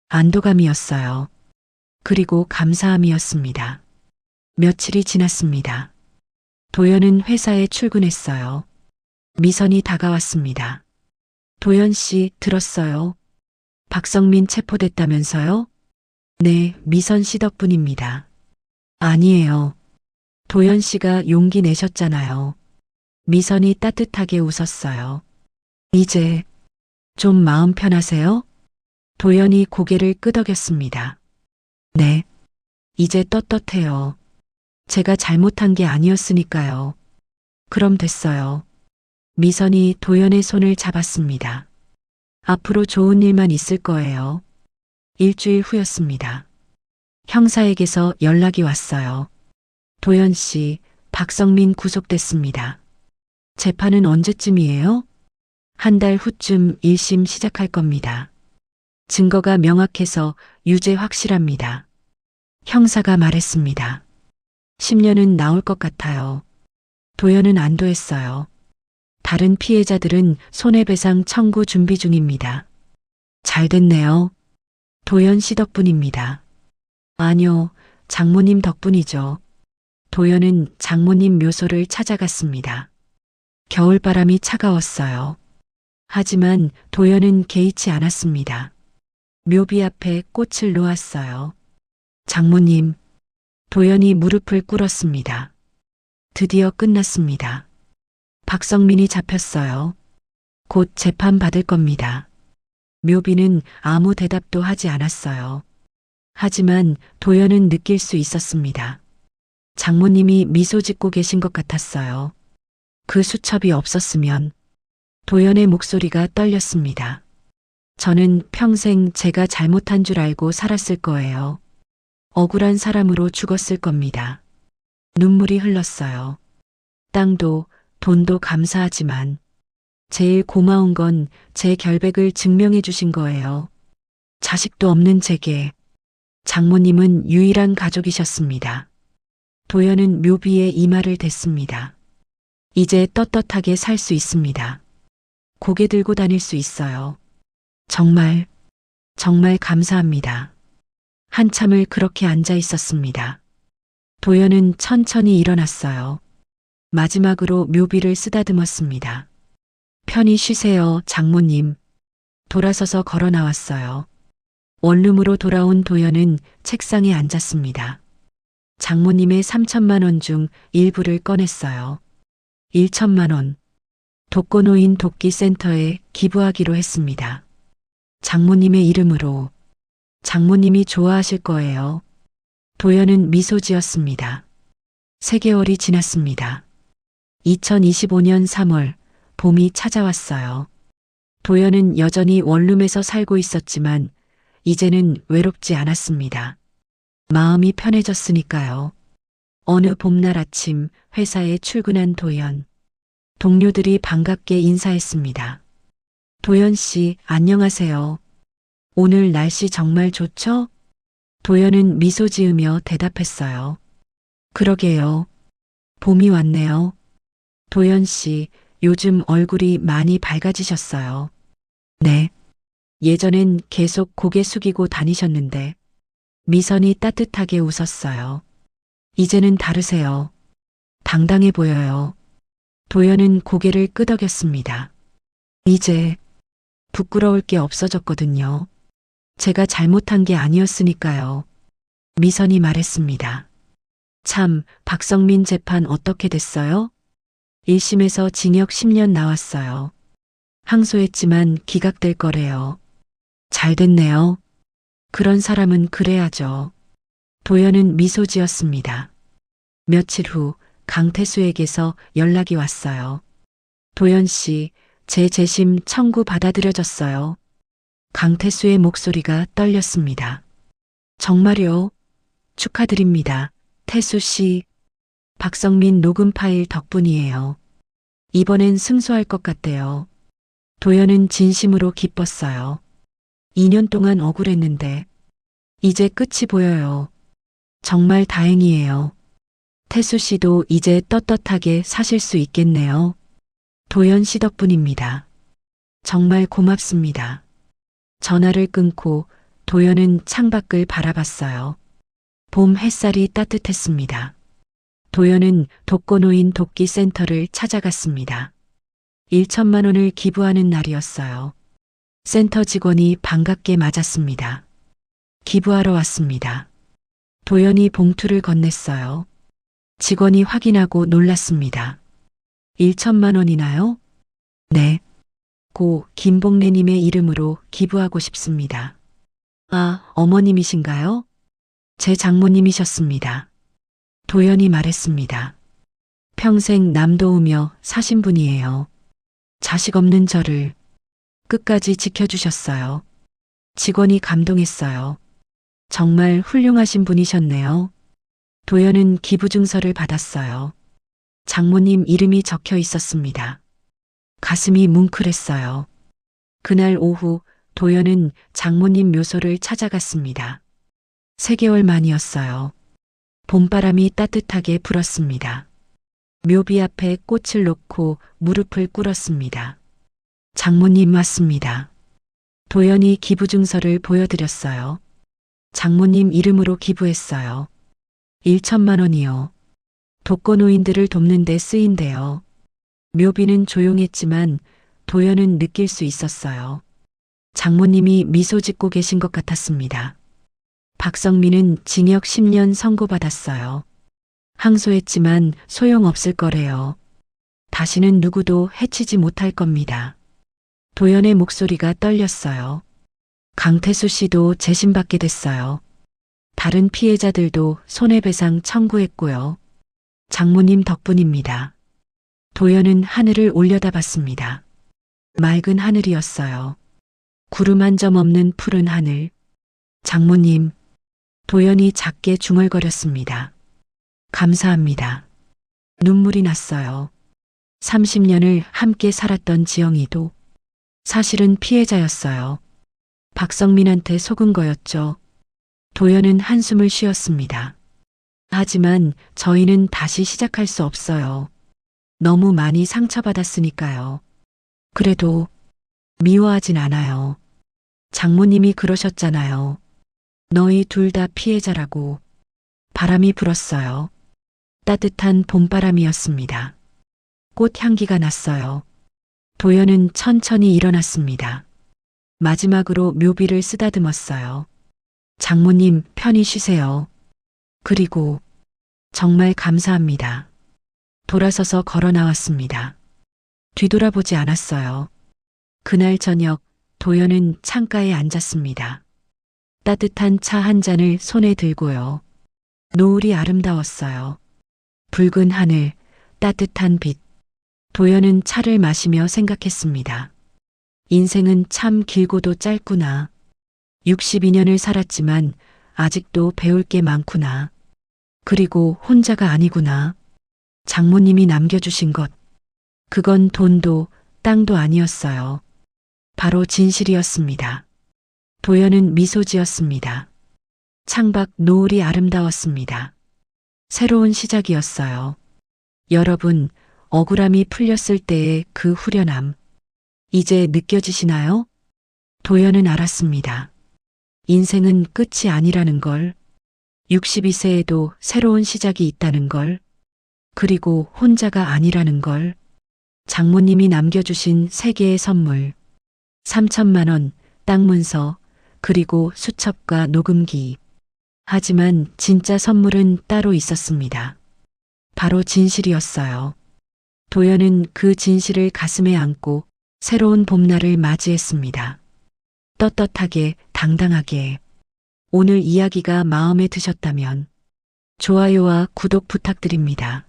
안도감이었어요. 그리고 감사함이었습니다. 며칠이 지났습니다. 도연은 회사에 출근했어요. 미선이 다가왔습니다. 도연 씨, 들었어요? 박성민 체포됐다면서요? 네, 미선 씨 덕분입니다. 아니에요. 도연 씨가 용기 내셨잖아요. 미선이 따뜻하게 웃었어요. 이제 좀 마음 편하세요? 도연이 고개를 끄덕였습니다. 네, 이제 떳떳해요. 제가 잘못한 게 아니었으니까요. 그럼 됐어요. 미선이 도연의 손을 잡았습니다. 앞으로 좋은 일만 있을 거예요. 일주일 후였습니다. 형사에게서 연락이 왔어요. 도연 씨, 박성민 구속됐습니다. 재판은 언제쯤이에요? 한 달 후쯤 1심 시작할 겁니다. 증거가 명확해서 유죄 확실합니다. 형사가 말했습니다. 10년은 나올 것 같아요. 도연은 안도했어요. 다른 피해자들은 손해배상 청구 준비 중입니다. 잘 됐네요. 도연 씨 덕분입니다. 아니요, 장모님 덕분이죠. 도연은 장모님 묘소를 찾아갔습니다. 겨울바람이 차가웠어요. 하지만 도연은 개의치 않았습니다. 묘비 앞에 꽃을 놓았어요. 장모님, 도연이 무릎을 꿇었습니다. 드디어 끝났습니다. 박성민이 잡혔어요. 곧 재판 받을 겁니다. 묘비는 아무 대답도 하지 않았어요. 하지만 도연은 느낄 수 있었습니다. 장모님이 미소 짓고 계신 것 같았어요. 그 수첩이 없었으면 도연의 목소리가 떨렸습니다. 저는 평생 제가 잘못한 줄 알고 살았을 거예요. 억울한 사람으로 죽었을 겁니다. 눈물이 흘렀어요. 땅도 돈도 감사하지만 제일 고마운 건 제 결백을 증명해 주신 거예요. 자식도 없는 제게 장모님은 유일한 가족이셨습니다. 도연은 묘비의 이마를 댔습니다. 이제 떳떳하게 살 수 있습니다. 고개 들고 다닐 수 있어요. 정말 감사합니다. 한참을 그렇게 앉아 있었습니다. 도연은 천천히 일어났어요. 마지막으로 묘비를 쓰다듬었습니다. 편히 쉬세요, 장모님. 돌아서서 걸어 나왔어요. 원룸으로 돌아온 도연은 책상에 앉았습니다. 장모님의 3천만 원 중 일부를 꺼냈어요. 1천만 원. 독거노인 돕기센터에 기부하기로 했습니다. 장모님의 이름으로. 장모님이 좋아하실 거예요. 도연은 미소 지었습니다. 3개월이 지났습니다. 2025년 3월 봄이 찾아왔어요. 도연은 여전히 원룸에서 살고 있었지만 이제는 외롭지 않았습니다. 마음이 편해졌으니까요. 어느 봄날 아침 회사에 출근한 도연. 동료들이 반갑게 인사했습니다. 도연 씨, 안녕하세요. 오늘 날씨 정말 좋죠? 도연은 미소 지으며 대답했어요. 그러게요. 봄이 왔네요. 도연 씨, 요즘 얼굴이 많이 밝아지셨어요. 네. 예전엔 계속 고개 숙이고 다니셨는데 미선이 따뜻하게 웃었어요. 이제는 다르세요. 당당해 보여요. 도연은 고개를 끄덕였습니다. 이제 부끄러울 게 없어졌거든요. 제가 잘못한 게 아니었으니까요. 미선이 말했습니다. 참, 박성민 재판 어떻게 됐어요? 1심에서 징역 10년 나왔어요. 항소했지만 기각될 거래요. 잘 됐네요. 그런 사람은 그래야죠. 도연은 미소 지었습니다. 며칠 후 강태수에게서 연락이 왔어요. 도연 씨, 제 재심 청구 받아들여졌어요. 강태수의 목소리가 떨렸습니다. 정말요? 축하드립니다. 태수 씨. 박성민 녹음 파일 덕분이에요. 이번엔 승소할 것 같대요. 도연은 진심으로 기뻤어요. 2년 동안 억울했는데 이제 끝이 보여요. 정말 다행이에요. 태수 씨도 이제 떳떳하게 사실 수 있겠네요. 도연 씨 덕분입니다. 정말 고맙습니다. 전화를 끊고 도연은 창밖을 바라봤어요. 봄 햇살이 따뜻했습니다. 도연은 독거노인 돕기센터를 찾아갔습니다. 1천만 원을 기부하는 날이었어요. 센터 직원이 반갑게 맞았습니다. 기부하러 왔습니다. 도연이 봉투를 건넸어요. 직원이 확인하고 놀랐습니다. 1천만 원이나요? 네. 고 김봉래님의 이름으로 기부하고 싶습니다. 아, 어머님이신가요? 제 장모님이셨습니다. 도연이 말했습니다. 평생 남 도우며 사신 분이에요. 자식 없는 저를 끝까지 지켜주셨어요. 직원이 감동했어요. 정말 훌륭하신 분이셨네요. 도연은 기부증서를 받았어요. 장모님 이름이 적혀 있었습니다. 가슴이 뭉클했어요. 그날 오후 도연은 장모님 묘소를 찾아갔습니다. 3개월 만이었어요. 봄바람이 따뜻하게 불었습니다. 묘비 앞에 꽃을 놓고 무릎을 꿇었습니다. 장모님 왔습니다. 도연이 기부증서를 보여드렸어요. 장모님 이름으로 기부했어요. 1천만 원이요. 독거노인들을 돕는 데 쓰인대요. 묘비는 조용했지만 도연은 느낄 수 있었어요. 장모님이 미소 짓고 계신 것 같았습니다. 박성민은 징역 10년 선고받았어요. 항소했지만 소용없을 거래요. 다시는 누구도 해치지 못할 겁니다. 도연의 목소리가 떨렸어요. 강태수 씨도 재심받게 됐어요. 다른 피해자들도 손해배상 청구했고요. 장모님 덕분입니다. 도연은 하늘을 올려다봤습니다. 맑은 하늘이었어요. 구름 한 점 없는 푸른 하늘. 장모님, 도연이 작게 중얼거렸습니다. 감사합니다. 눈물이 났어요. 30년을 함께 살았던 지영이도 사실은 피해자였어요. 박성민한테 속은 거였죠. 도연은 한숨을 쉬었습니다. 하지만 저희는 다시 시작할 수 없어요. 너무 많이 상처받았으니까요. 그래도 미워하진 않아요. 장모님이 그러셨잖아요. 너희 둘 다 피해자라고. 바람이 불었어요. 따뜻한 봄바람이었습니다. 꽃 향기가 났어요. 도연은 천천히 일어났습니다. 마지막으로 묘비를 쓰다듬었어요. 장모님 편히 쉬세요. 그리고 정말 감사합니다. 돌아서서 걸어 나왔습니다. 뒤돌아보지 않았어요. 그날 저녁 도연은 창가에 앉았습니다. 따뜻한 차 한 잔을 손에 들고요. 노을이 아름다웠어요. 붉은 하늘, 따뜻한 빛. 도연은 차를 마시며 생각했습니다. 인생은 참 길고도 짧구나. 62년을 살았지만 아직도 배울 게 많구나. 그리고 혼자가 아니구나. 장모님이 남겨주신 것. 그건 돈도 땅도 아니었어요. 바로 진실이었습니다. 도연은 미소 지었습니다. 창밖 노을이 아름다웠습니다. 새로운 시작이었어요. 여러분, 억울함이 풀렸을 때의 그 후련함. 이제 느껴지시나요? 도연은 알았습니다. 인생은 끝이 아니라는 걸. 62세에도 새로운 시작이 있다는 걸. 그리고 혼자가 아니라는 걸. 장모님이 남겨주신 세 개의 선물. 3천만 원, 땅 문서, 그리고 수첩과 녹음기. 하지만 진짜 선물은 따로 있었습니다. 바로 진실이었어요. 도연은 그 진실을 가슴에 안고 새로운 봄날을 맞이했습니다. 떳떳하게, 당당하게. 오늘 이야기가 마음에 드셨다면 좋아요와 구독 부탁드립니다.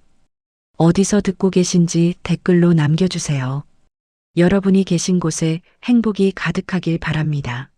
어디서 듣고 계신지 댓글로 남겨주세요. 여러분이 계신 곳에 행복이 가득하길 바랍니다.